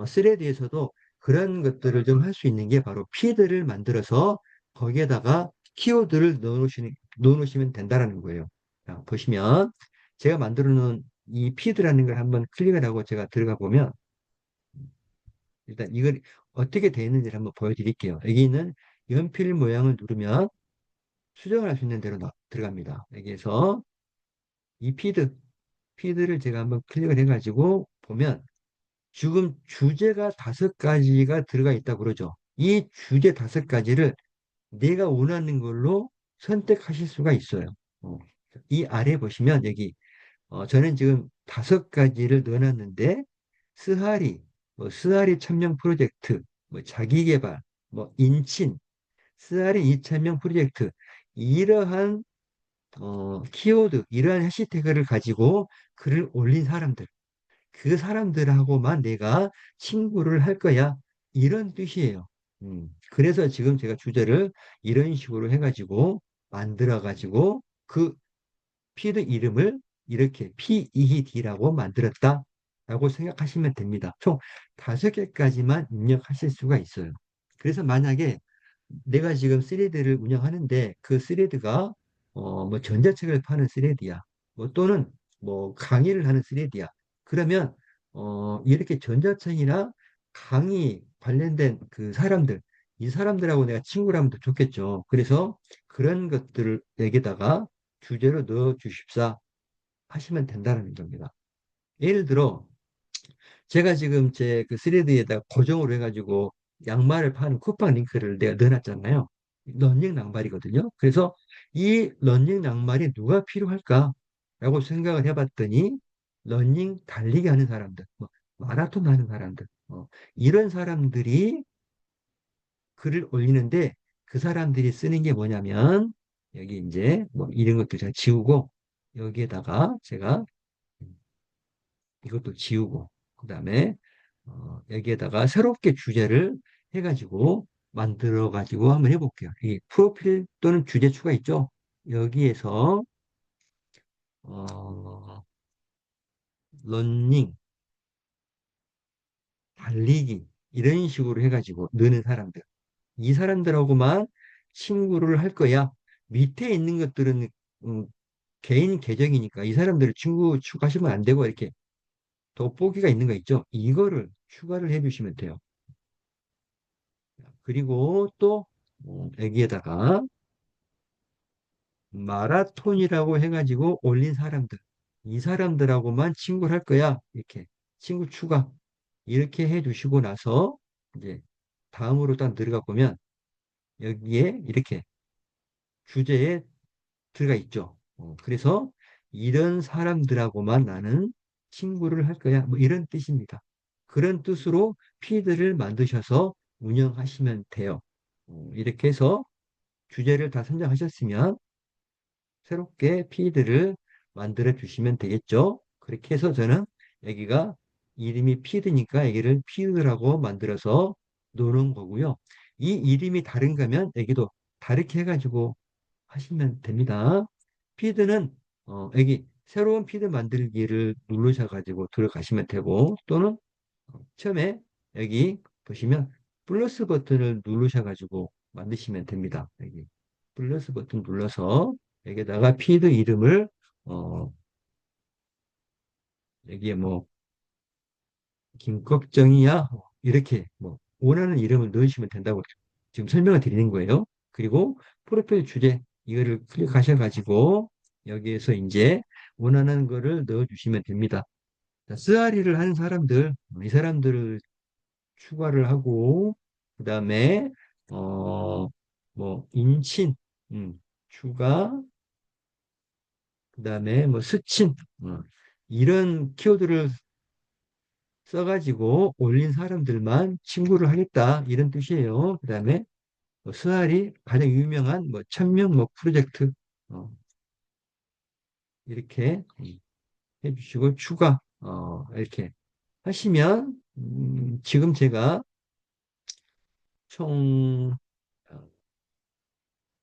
스레드에서도 그런 것들을 좀 할 수 있는 게 바로 피드를 만들어서 거기에다가 키워드를 넣어놓으시면 된다라는 거예요. 자, 보시면 제가 만들어 놓은 이 피드라는 걸 한번 클릭을 하고 제가 들어가 보면 일단 이걸 어떻게 되어 있는지를 한번 보여드릴게요. 여기 있는 연필 모양을 누르면 수정을 할 수 있는 대로 들어갑니다. 여기에서 이 피드를 제가 한번 클릭을 해가지고 보면 지금 주제가 5가지가 들어가 있다고 그러죠. 이 주제 5가지를 내가 원하는 걸로 선택하실 수가 있어요. 이 아래 보시면 여기 저는 지금 5가지를 넣어놨는데, 스하리, 스하리 천명 프로젝트, 자기개발, 인친, 스하리 2천명 프로젝트, 이러한 키워드, 이러한 해시태그를 가지고 글을 올린 사람들, 그 사람들하고만 내가 친구를 할 거야. 이런 뜻이에요. 그래서 지금 제가 주제를 이런 식으로 해가지고 만들어가지고 그 피드 이름을 이렇게 PED라고 만들었다라고 생각하시면 됩니다. 총 5개까지만 입력하실 수가 있어요. 그래서 만약에 내가 지금 스레드를 운영하는데 그 스레드가 전자책을 파는 스레드야. 또는 강의를 하는 스레드야. 그러면 이렇게 전자책이나 강의 관련된 그 사람들, 이 사람들하고 내가 친구를 하면 더 좋겠죠. 그래서 그런 것들을 여기다가 주제로 넣어 주십사 하시면 된다는 겁니다. 예를 들어 제가 지금 제 그 스레드에다 고정으로 해가지고 양말을 파는 쿠팡 링크를 내가 넣어놨잖아요. 런닝 양말이거든요. 그래서 이 런닝 양말이 누가 필요할까? 라고 생각을 해봤더니 런닝 달리기 하는 사람들, 마라톤 하는 사람들, 이런 사람들이 글을 올리는데 그 사람들이 쓰는 게 뭐냐면 여기 이제 이런 것도 제가 지우고 여기에다가 제가 이것도 지우고 그다음에 여기에다가 새롭게 주제를 해가지고 만들어 가지고 한번 해볼게요. 이 프로필 또는 주제 추가 있죠? 여기에서 어, 러닝, 달리기 이런 식으로 해가지고 느는 사람들 이 사람들하고만 친구를 할 거야. 밑에 있는 것들은 음, 개인 계정이니까 이 사람들을 친구 추가하시면 안 되고 이렇게 돋보기가 있는 거 있죠? 이거를 추가를 해주시면 돼요. 그리고 또 여기에다가 마라톤이라고 해가지고 올린 사람들 이 사람들하고만 친구를 할 거야 이렇게 친구 추가 이렇게 해주시고 나서 이제 다음으로 딱 들어가 보면 여기에 이렇게 주제에 들어가 있죠. 그래서 이런 사람들하고만 나는 친구를 할 거야 이런 뜻입니다. 그런 뜻으로 피드를 만드셔서 운영하시면 돼요. 이렇게 해서 주제를 다 선정하셨으면 새롭게 피드를 만들어 주시면 되겠죠. 그렇게 해서 저는 여기가 이름이 피드니까 여기를 피드라고 만들어서 놓는 거고요. 이 이름이 다른 거면 여기도 다르게 해가지고 하시면 됩니다. 피드는 여기 새로운 피드 만들기를 누르셔가지고 들어가시면 되고 또는 처음에 여기 보시면 플러스 버튼을 누르셔가지고 만드시면 됩니다. 여기 플러스 버튼 눌러서 여기다가 피드 이름을 어, 여기에 김꺽정이야 이렇게 원하는 이름을 넣으시면 된다고 지금 설명을 드리는 거예요. 그리고 프로필 주제 이거를 클릭하셔가지고 여기에서 이제 원하는 거를 넣어주시면 됩니다. 자, 쓰아리를 하는 사람들 이 사람들을 추가를 하고 그다음에 어 인친 추가 그다음에 스친 이런 키워드를 써가지고 올린 사람들만 친구를 하겠다 이런 뜻이에요. 그다음에 스알이 가장 유명한 천명 프로젝트 어, 이렇게 해주시고 추가 이렇게 하시면 지금 제가 총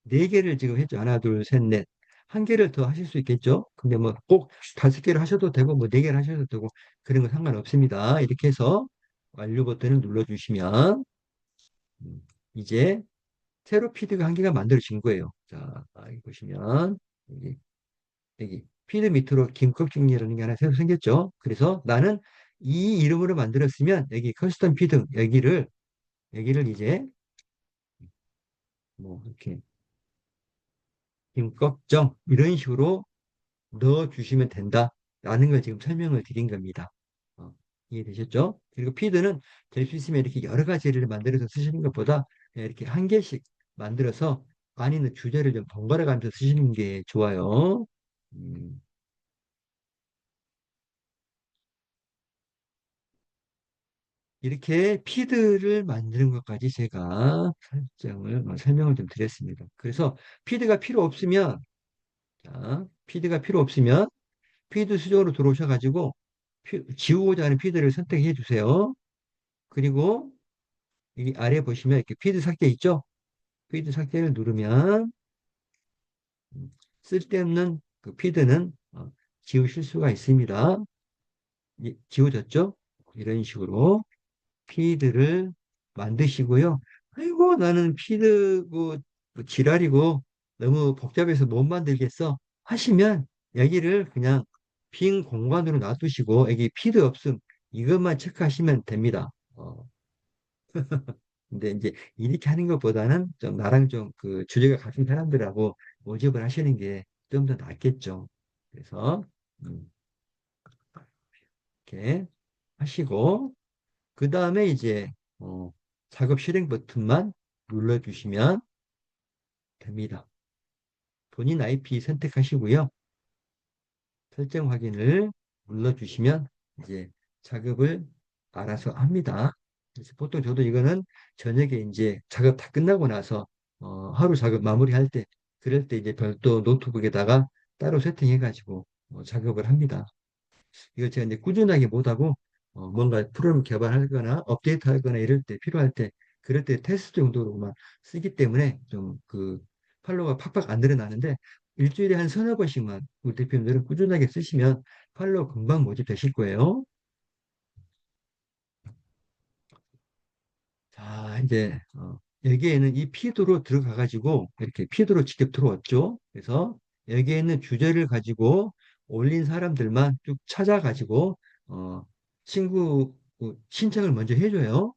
4개를 지금 했죠. 하나, 둘, 셋, 넷. 한 개를 더 하실 수 있겠죠? 근데 꼭 5개를 하셔도 되고, 4개를 하셔도 되고, 그런 건 상관없습니다. 이렇게 해서 완료 버튼을 눌러주시면, 음, 이제 새로 피드가 한 개가 만들어진 거예요. 자, 여기 보시면, 여기, 피드 밑으로 김꺽중이라는 게 하나 새로 생겼죠? 그래서 나는 이 이름으로 만들었으면, 여기 커스텀 피드, 여기를 이제, 이렇게, 김꺽정, 이런 식으로 넣어주시면 된다라는 걸 지금 설명을 드린 겁니다. 이해되셨죠? 그리고 피드는 될 수 있으면 이렇게 여러 가지를 만들어서 쓰시는 것보다 이렇게 한 개씩 만들어서 안에 있는 주제를 좀 번갈아 가면서 쓰시는 게 좋아요. 음, 이렇게 피드를 만드는 것까지 제가 설명을 좀 드렸습니다. 그래서 피드가 필요 없으면, 자, 피드가 필요 없으면 피드 수정으로 들어오셔가지고 지우고자 하는 피드를 선택해 주세요. 그리고 이 아래 보시면 이렇게 피드 삭제 있죠? 피드 삭제를 누르면 쓸데없는 그 피드는 지우실 수가 있습니다. 지워졌죠? 이런 식으로 피드를 만드시고요. 아이고, 나는 피드 뭐 지랄이고 너무 복잡해서 못 만들겠어 하시면 여기를 그냥 빈 공간으로 놔두시고 여기 피드 없음 이것만 체크하시면 됩니다. 근데 이제 이렇게 하는 것보다는 좀 나랑 좀 그 주제가 같은 사람들하고 모집을 하시는 게 좀 더 낫겠죠. 그래서 음, 이렇게 하시고 그 다음에 이제 어, 작업 실행 버튼만 눌러주시면 됩니다. 본인 IP 선택하시고요. 설정 확인을 눌러주시면 이제 작업을 알아서 합니다. 그래서 보통 저도 이거는 저녁에 이제 작업 다 끝나고 나서 하루 작업 마무리할 때 그럴 때 이제 별도 노트북에다가 따로 세팅해가지고 작업을 합니다. 이거 제가 이제 꾸준하게 못하고 뭔가 프로그램 개발하거나 업데이트하거나 이럴 때 필요할 때 그럴 때 테스트 정도로만 쓰기 때문에 좀 그 팔로워가 팍팍 안 늘어나는데 일주일에 한 서너 번씩만 우리 대표님들은 꾸준하게 쓰시면 팔로워 금방 모집되실 거예요. 자, 이제 여기에는 이 피드로 들어가 가지고 이렇게 피드로 직접 들어왔죠. 그래서 여기에 있는 주제를 가지고 올린 사람들만 쭉 찾아 가지고 친구 신청을 먼저 해줘요.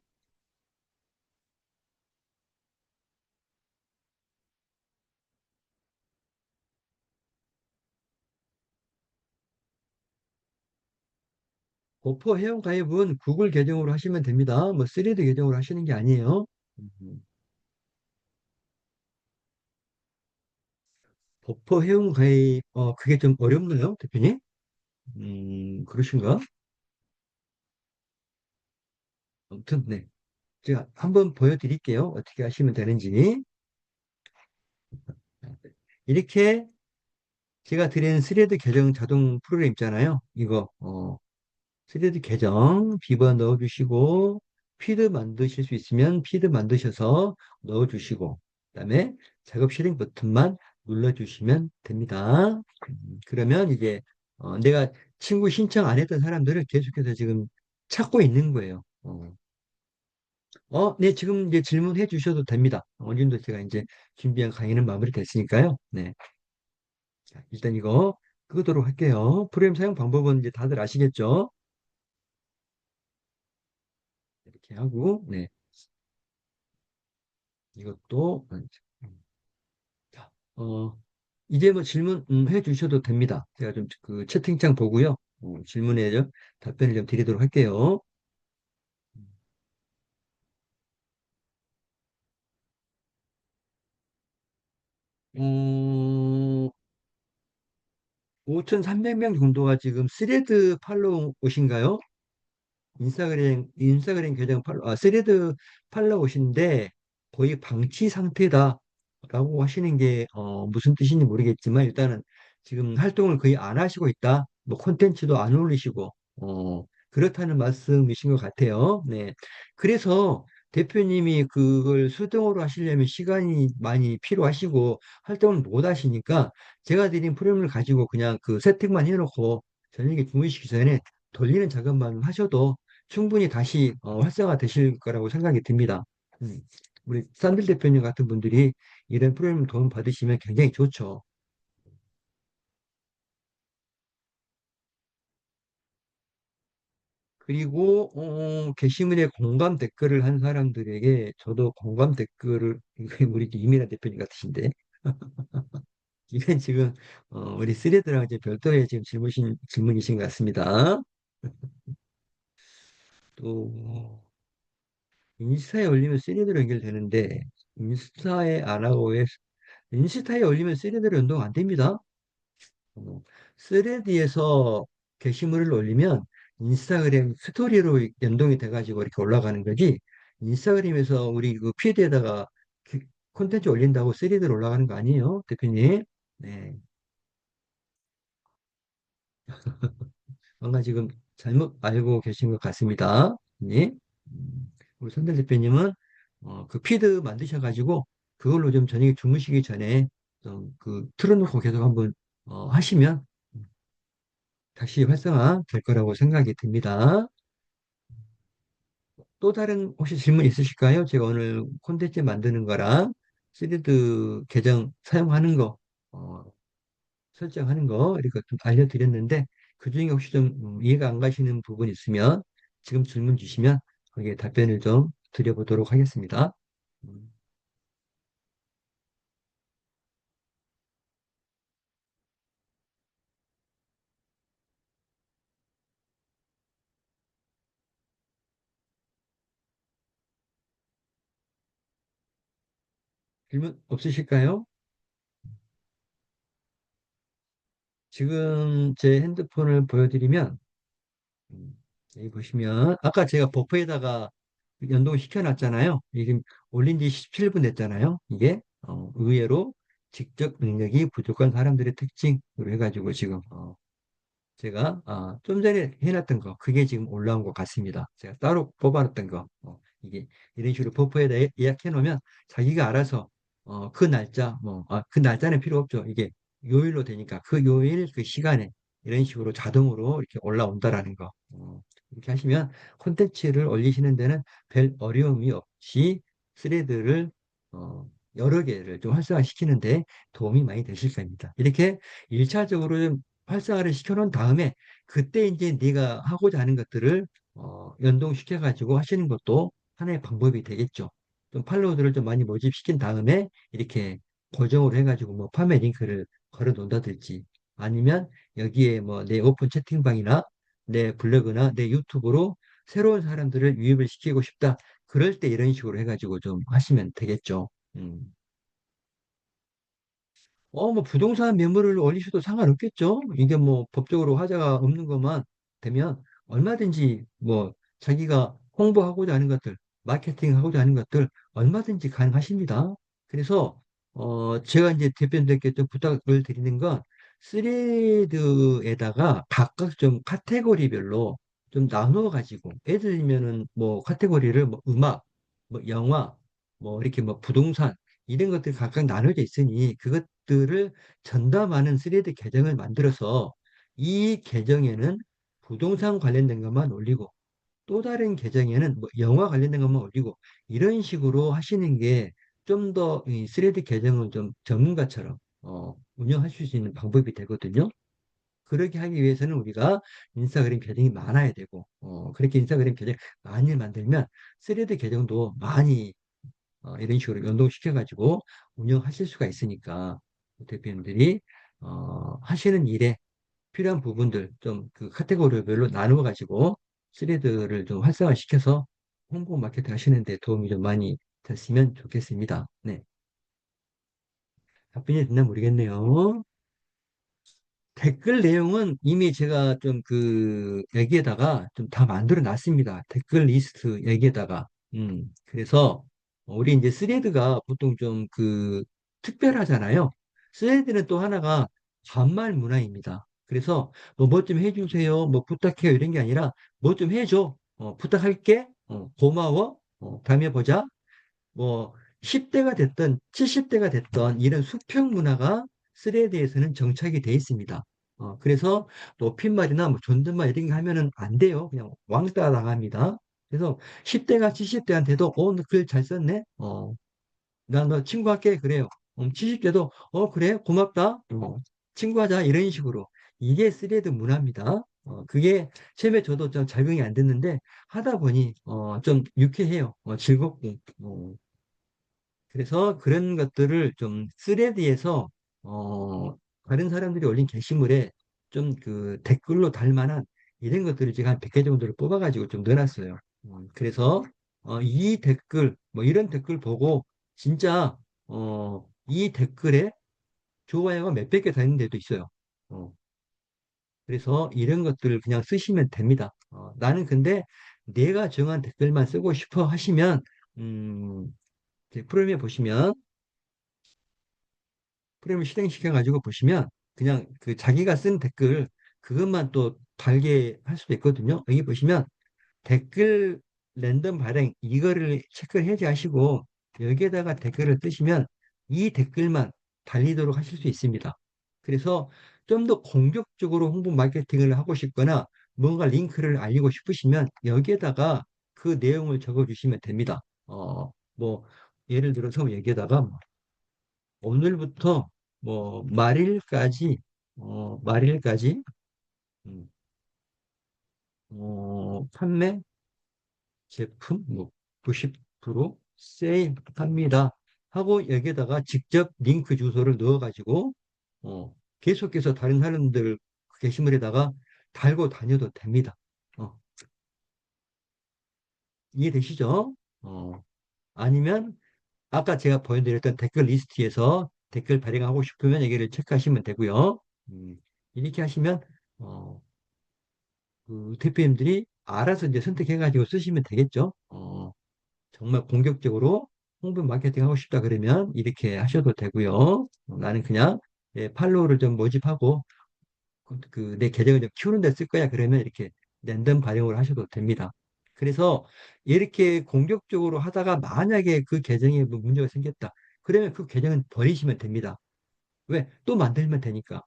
고퍼 회원 가입은 구글 계정으로 하시면 됩니다. 뭐 3D 계정으로 하시는 게 아니에요. 음, 버퍼 회원 가입 그게 좀 어렵나요, 대표님? 그러신가? 아무튼 네. 제가 한번 보여드릴게요. 어떻게 하시면 되는지. 이렇게 제가 드린 스레드 계정 자동 프로그램 있잖아요. 이거 스레드 계정 비번 넣어주시고 피드 만드실 수 있으면 피드 만드셔서 넣어주시고 그다음에 작업 실행 버튼만 눌러주시면 됩니다. 그러면 이제 내가 친구 신청 안 했던 사람들을 계속해서 지금 찾고 있는 거예요. 네, 지금 이제 질문해 주셔도 됩니다. 어느 정도 제가 이제 준비한 강의는 마무리됐으니까요. 네. 자, 일단 이거 끄도록 할게요. 프로그램 사용 방법은 이제 다들 아시겠죠? 이렇게 하고, 네. 이것도, 자, 이제 뭐 질문 해 주셔도 됩니다. 제가 좀 그 채팅창 보고요. 질문에 좀 답변을 좀 드리도록 할게요. 음, 5,300명 정도가 지금 스레드 팔로우이신가요? 인스타그램 계정 스레드 팔로우신데 거의 방치 상태다라고 하시는 게 무슨 뜻인지 모르겠지만 일단은 지금 활동을 거의 안 하시고 있다. 뭐 콘텐츠도 안 올리시고 그렇다는 말씀이신 것 같아요. 네. 그래서 대표님이 그걸 수동으로 하시려면 시간이 많이 필요하시고 활동을 못 하시니까 제가 드린 프로그램을 가지고 그냥 그 세팅만 해놓고 저녁에 주무시기 전에 돌리는 작업만 하셔도 충분히 다시 활성화 되실 거라고 생각이 듭니다. 음, 우리 산들 대표님 같은 분들이 이런 프로그램 도움 받으시면 굉장히 좋죠. 그리고 게시물에 공감 댓글을 한 사람들에게 저도 공감 댓글을 이거 우리 이민아 대표님 같으신데 이건 지금 우리 쓰레드랑 이제 별도의 지금 질문이신 것 같습니다. 또 인스타에 올리면 쓰레드로 연결되는데 인스타에 안 하고 왜 인스타에 올리면 쓰레드로 연동 안 됩니다. 어, 스레드에서 게시물을 올리면 인스타그램 스토리로 연동이 돼가지고 이렇게 올라가는 거지. 인스타그램에서 우리 그 피드에다가 콘텐츠 올린다고 3D로 올라가는 거 아니에요, 대표님? 네. 뭔가 지금 잘못 알고 계신 것 같습니다. 네. 우리 선대 대표님은 그 피드 만드셔가지고 그걸로 좀 저녁에 주무시기 전에 좀 그 틀어놓고 계속 한번 하시면 다시 활성화 될 거라고 생각이 듭니다. 또 다른 혹시 질문 있으실까요? 제가 오늘 콘텐츠 만드는 거랑 스리드 계정 사용하는 거, 어, 설정하는 거 이렇게 좀 알려드렸는데 그중에 혹시 좀 이해가 안 가시는 부분 있으면 지금 질문 주시면 거기에 답변을 좀 드려보도록 하겠습니다. 음, 질문 없으실까요? 지금 제 핸드폰을 보여드리면 여기 보시면 아까 제가 버퍼에다가 연동시켜 놨잖아요. 이게 지금 올린 지 17분 됐잖아요. 이게 의외로 직접 능력이 부족한 사람들의 특징으로 해가지고 지금 제가 좀 전에 해놨던 거 그게 지금 올라온 것 같습니다. 제가 따로 뽑아놨던 거 이게 이런 식으로 버퍼에다 예약해 놓으면 자기가 알아서 그 날짜 그 날짜는 필요 없죠. 이게 요일로 되니까 그 요일 그 시간에 이런 식으로 자동으로 이렇게 올라온다라는 거 이렇게 하시면 콘텐츠를 올리시는 데는 별 어려움이 없이 스레드를 여러 개를 좀 활성화시키는데 도움이 많이 되실 겁니다. 이렇게 일차적으로 좀 활성화를 시켜놓은 다음에 그때 이제 네가 하고자 하는 것들을 연동시켜 가지고 하시는 것도 하나의 방법이 되겠죠. 좀 팔로워들을 좀 많이 모집시킨 다음에 이렇게 고정으로 해가지고 뭐 판매 링크를 걸어 놓는다든지 아니면 여기에 뭐 내 오픈 채팅방이나 내 블로그나 내 유튜브로 새로운 사람들을 유입을 시키고 싶다. 그럴 때 이런 식으로 해가지고 좀 하시면 되겠죠. 음. 뭐 부동산 매물을 올리셔도 상관없겠죠. 이게 뭐 법적으로 화자가 없는 것만 되면 얼마든지 뭐 자기가 홍보하고자 하는 것들, 마케팅하고자 하는 것들 얼마든지 가능하십니다. 그래서 제가 이제 대표님들께 좀 부탁을 드리는 건 스레드에다가 각각 좀 카테고리별로 좀 나누어 가지고 예를 들면은 뭐 카테고리를 뭐 음악, 뭐 영화, 뭐 이렇게 뭐 부동산 이런 것들이 각각 나눠져 있으니 그것들을 전담하는 스레드 계정을 만들어서 이 계정에는 부동산 관련된 것만 올리고 또 다른 계정에는 뭐 영화 관련된 것만 올리고 이런 식으로 하시는 게 좀 더 스레드 계정을 좀 전문가처럼 운영하실 수 있는 방법이 되거든요. 그렇게 하기 위해서는 우리가 인스타그램 계정이 많아야 되고 그렇게 인스타그램 계정 많이 만들면 스레드 계정도 많이 이런 식으로 연동시켜가지고 운영하실 수가 있으니까 대표님들이 하시는 일에 필요한 부분들 좀 그 카테고리별로 나누어 가지고 스레드를 좀 활성화시켜서 홍보 마케팅 하시는데 도움이 좀 많이 됐으면 좋겠습니다. 네. 답변이 됐나 모르겠네요. 댓글 내용은 이미 제가 좀 그 여기에다가 좀 다 만들어 놨습니다. 댓글 리스트 여기에다가. 그래서 우리 이제 스레드가 보통 좀 그 특별하잖아요. 스레드는 또 하나가 반말 문화입니다. 그래서 뭐 좀 해주세요, 뭐 부탁해요 이런 게 아니라 뭐 좀 해줘, 부탁할게, 고마워, 다음에 보자. 뭐 10대가 됐던 70대가 됐던 이런 수평 문화가 스레드에서는 정착이 돼 있습니다. 그래서 높임말이나 뭐 존댓말 이런 거 하면은 안 돼요. 그냥 왕따 당합니다. 그래서 10대가 70대한테도 너 글 잘 썼네. 나 너 친구할게 그래요. 70대도 그래 고맙다. 친구하자 이런 식으로 이게 스레드 문화입니다. 그게 처음에 저도 좀 적응이 안 됐는데 하다 보니 좀 유쾌해요. 즐겁고 그래서 그런 것들을 좀 스레드에서 다른 사람들이 올린 게시물에 좀 그 댓글로 달 만한 이런 것들을 제가 한 100개 정도를 뽑아가지고 좀 넣어놨어요. 그래서 이 댓글 뭐 이런 댓글 보고 진짜 이 댓글에 좋아요가 몇백 개 다 있는 데도 있어요. 어, 그래서 이런 것들을 그냥 쓰시면 됩니다. 나는 근데 내가 정한 댓글만 쓰고 싶어 하시면, 이제 프로그램에 보시면, 프로그램을 실행시켜가지고 보시면, 그냥 그 자기가 쓴 댓글, 그것만 또 달게 할 수도 있거든요. 여기 보시면, 댓글 랜덤 발행 이거를 체크를 해제하시고 여기에다가 댓글을 뜨시면 이 댓글만 달리도록 하실 수 있습니다. 그래서 좀 더 공격적으로 홍보 마케팅을 하고 싶거나 뭔가 링크를 알리고 싶으시면 여기에다가 그 내용을 적어 주시면 됩니다. 뭐 예를 들어서 여기에다가 뭐 오늘부터 뭐 말일까지 말일까지 음, 판매 제품 뭐 90% 세일합니다 하고 여기에다가 직접 링크 주소를 넣어가지고 계속해서 다른 사람들 게시물에다가 달고 다녀도 됩니다. 어, 이해되시죠? 아니면 아까 제가 보여드렸던 댓글 리스트에서 댓글 발행하고 싶으면 여기를 체크하시면 되고요. 음, 이렇게 하시면 어, 그 대표님들이 알아서 이제 선택해가지고 쓰시면 되겠죠. 정말 공격적으로 홍보 마케팅 하고 싶다 그러면 이렇게 하셔도 되고요. 나는 그냥 팔로우를 좀 모집하고 내 계정을 좀 키우는 데 쓸 거야 그러면 이렇게 랜덤 발행을 하셔도 됩니다. 그래서 이렇게 공격적으로 하다가 만약에 그 계정에 뭐 문제가 생겼다. 그러면 그 계정은 버리시면 됩니다. 왜? 또 만들면 되니까.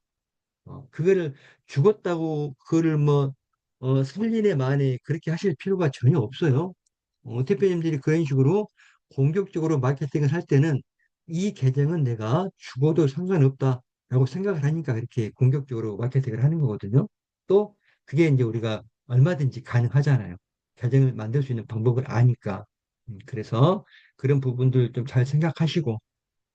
그거를 죽었다고 그거를 뭐 살린의 만에 그렇게 하실 필요가 전혀 없어요. 대표님들이 그런 식으로 공격적으로 마케팅을 할 때는 이 계정은 내가 죽어도 상관없다라고 생각을 하니까 그렇게 공격적으로 마케팅을 하는 거거든요. 또 그게 이제 우리가 얼마든지 가능하잖아요. 계정을 만들 수 있는 방법을 아니까. 그래서 그런 부분들 좀 잘 생각하시고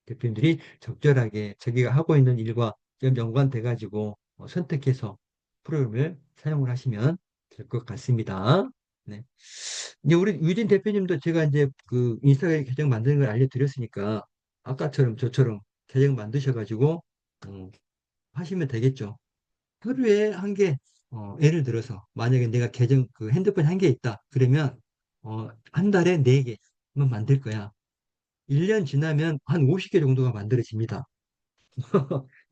대표님들이 적절하게 자기가 하고 있는 일과 좀 연관돼 가지고 선택해서 프로그램을 사용을 하시면 될 것 같습니다. 네. 이제 우리 유진 대표님도 제가 이제 그 인스타그램 계정 만드는 걸 알려드렸으니까 아까처럼 저처럼 계정 만드셔가지고 하시면 되겠죠. 하루에 한 개, 예를 들어서 만약에 내가 계정 그 핸드폰 한 개 있다. 그러면 한 달에 네 개만 만들 거야. 1년 지나면 한 50개 정도가 만들어집니다.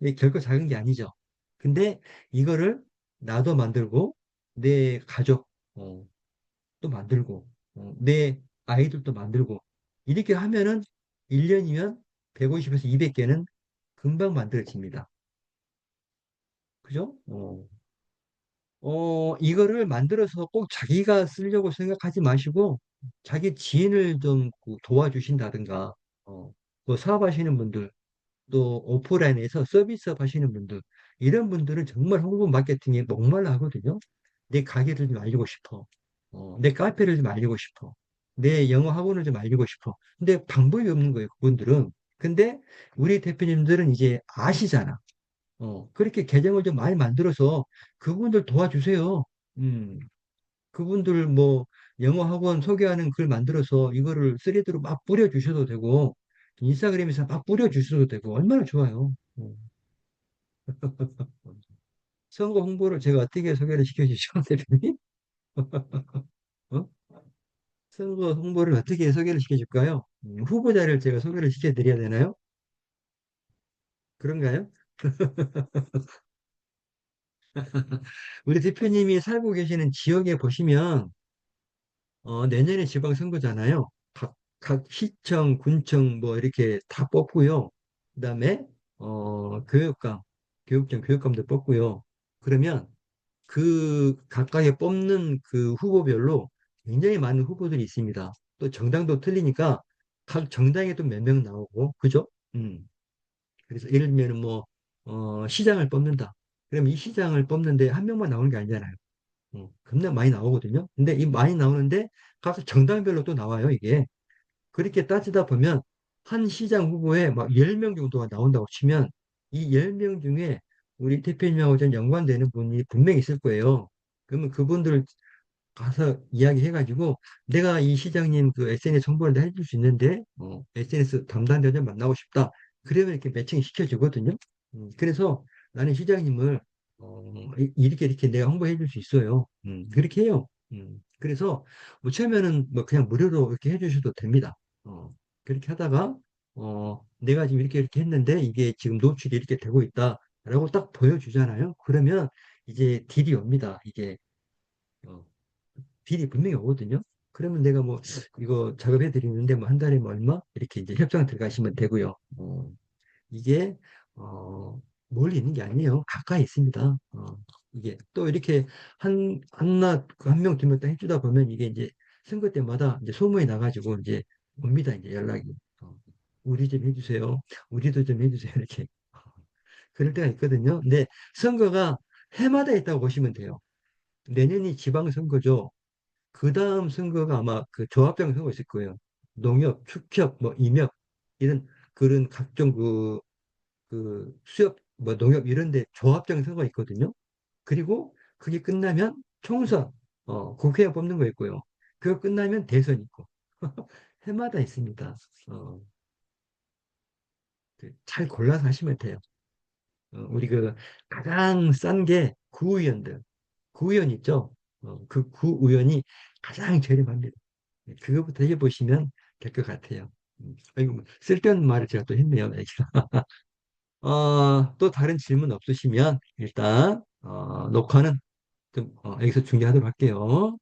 이게 결코 작은 게 아니죠. 근데 이거를 나도 만들고 내 가족 또 만들고 내 아이들도 만들고 이렇게 하면은 1년이면 150에서 200개는 금방 만들어집니다. 그죠? 이거를 만들어서 꼭 자기가 쓰려고 생각하지 마시고 자기 지인을 좀그 도와주신다든가 뭐 사업하시는 분들 또 오프라인에서 서비스업 하시는 분들 이런 분들은 정말 홍보 마케팅에 목말라 하거든요. 내 가게를 좀 알리고 싶어. 내 카페를 좀 알리고 싶어. 내 영어 학원을 좀 알리고 싶어. 근데 방법이 없는 거예요, 그분들은. 근데 우리 대표님들은 이제 아시잖아. 그렇게 계정을 좀 많이 만들어서 그분들 도와주세요. 음, 그분들 뭐 영어 학원 소개하는 글 만들어서 이거를 스레드로 막 뿌려주셔도 되고 인스타그램에서 막 뿌려주셔도 되고 얼마나 좋아요. 선거 홍보를 제가 어떻게 소개를 시켜주시죠, 대표님? 어? 선거 홍보를 어떻게 소개를 시켜줄까요? 후보자를 제가 소개를 시켜드려야 되나요? 그런가요? 우리 대표님이 살고 계시는 지역에 보시면 내년에 지방선거잖아요. 각 시청, 군청 뭐 이렇게 다 뽑고요. 그다음에 교육감, 교육청, 교육감도 뽑고요. 그러면 그 각각의 뽑는 그 후보별로 굉장히 많은 후보들이 있습니다. 또 정당도 틀리니까 각 정당에 도 몇 명 나오고, 그죠? 그래서 예를 들면 뭐 시장을 뽑는다. 그럼 이 시장을 뽑는데 한 명만 나오는 게 아니잖아요. 겁나 많이 나오거든요. 근데 이 많이 나오는데 각 정당별로 또 나와요, 이게. 그렇게 따지다 보면 한 시장 후보에 막 10명 정도가 나온다고 치면 이 10명 중에 우리 대표님하고 좀 연관되는 분이 분명히 있을 거예요. 그러면 그분들 가서 이야기해가지고 내가 이 시장님 그 SNS 홍보를 해줄 수 있는데 SNS 담당자 좀 만나고 싶다. 그러면 이렇게 매칭 시켜주거든요. 그래서 나는 시장님을 이렇게 이렇게 내가 홍보해 줄 수 있어요. 그렇게 해요. 그래서 뭐 처음에는 뭐 그냥 무료로 이렇게 해주셔도 됩니다. 그렇게 하다가 내가 지금 이렇게 이렇게 했는데 이게 지금 노출이 이렇게 되고 있다라고 딱 보여주잖아요. 그러면 이제 딜이 옵니다. 이게 어, 딜이 분명히 오거든요. 그러면 내가 뭐 이거 작업해 드리는데 뭐 한 달에 뭐 얼마 이렇게 이제 협상 들어가시면 되고요. 이게 멀리 있는 게 아니에요. 가까이 있습니다. 이게 또 이렇게 한 명, 두 명 딱 해주다 보면 이게 이제 선거 때마다 이제 소문이 나가지고 이제 옵니다. 이제 연락이. 우리 좀 해주세요. 우리도 좀 해주세요. 이렇게. 그럴 때가 있거든요. 근데 선거가 해마다 있다고 보시면 돼요. 내년이 지방선거죠. 그 다음 선거가 아마 그 조합장 선거 있을 거예요. 농협, 축협, 뭐 임협 이런 그런 각종 그 수협, 뭐 농협 이런 데 조합장 선거가 있거든요. 그리고 그게 끝나면 총선, 국회의원 뽑는 거 있고요. 그거 끝나면 대선 있고. 해마다 있습니다. 어, 잘 골라서 하시면 돼요. 우리 그 가장 싼 게 구의원들. 구의원 있죠? 그 구의원이 가장 저렴합니다. 그거부터 해보시면 될 것 같아요. 아이고, 뭐 쓸데없는 말을 제가 또 했네요. 또 다른 질문 없으시면 일단 녹화는 좀 여기서 중지하도록 할게요.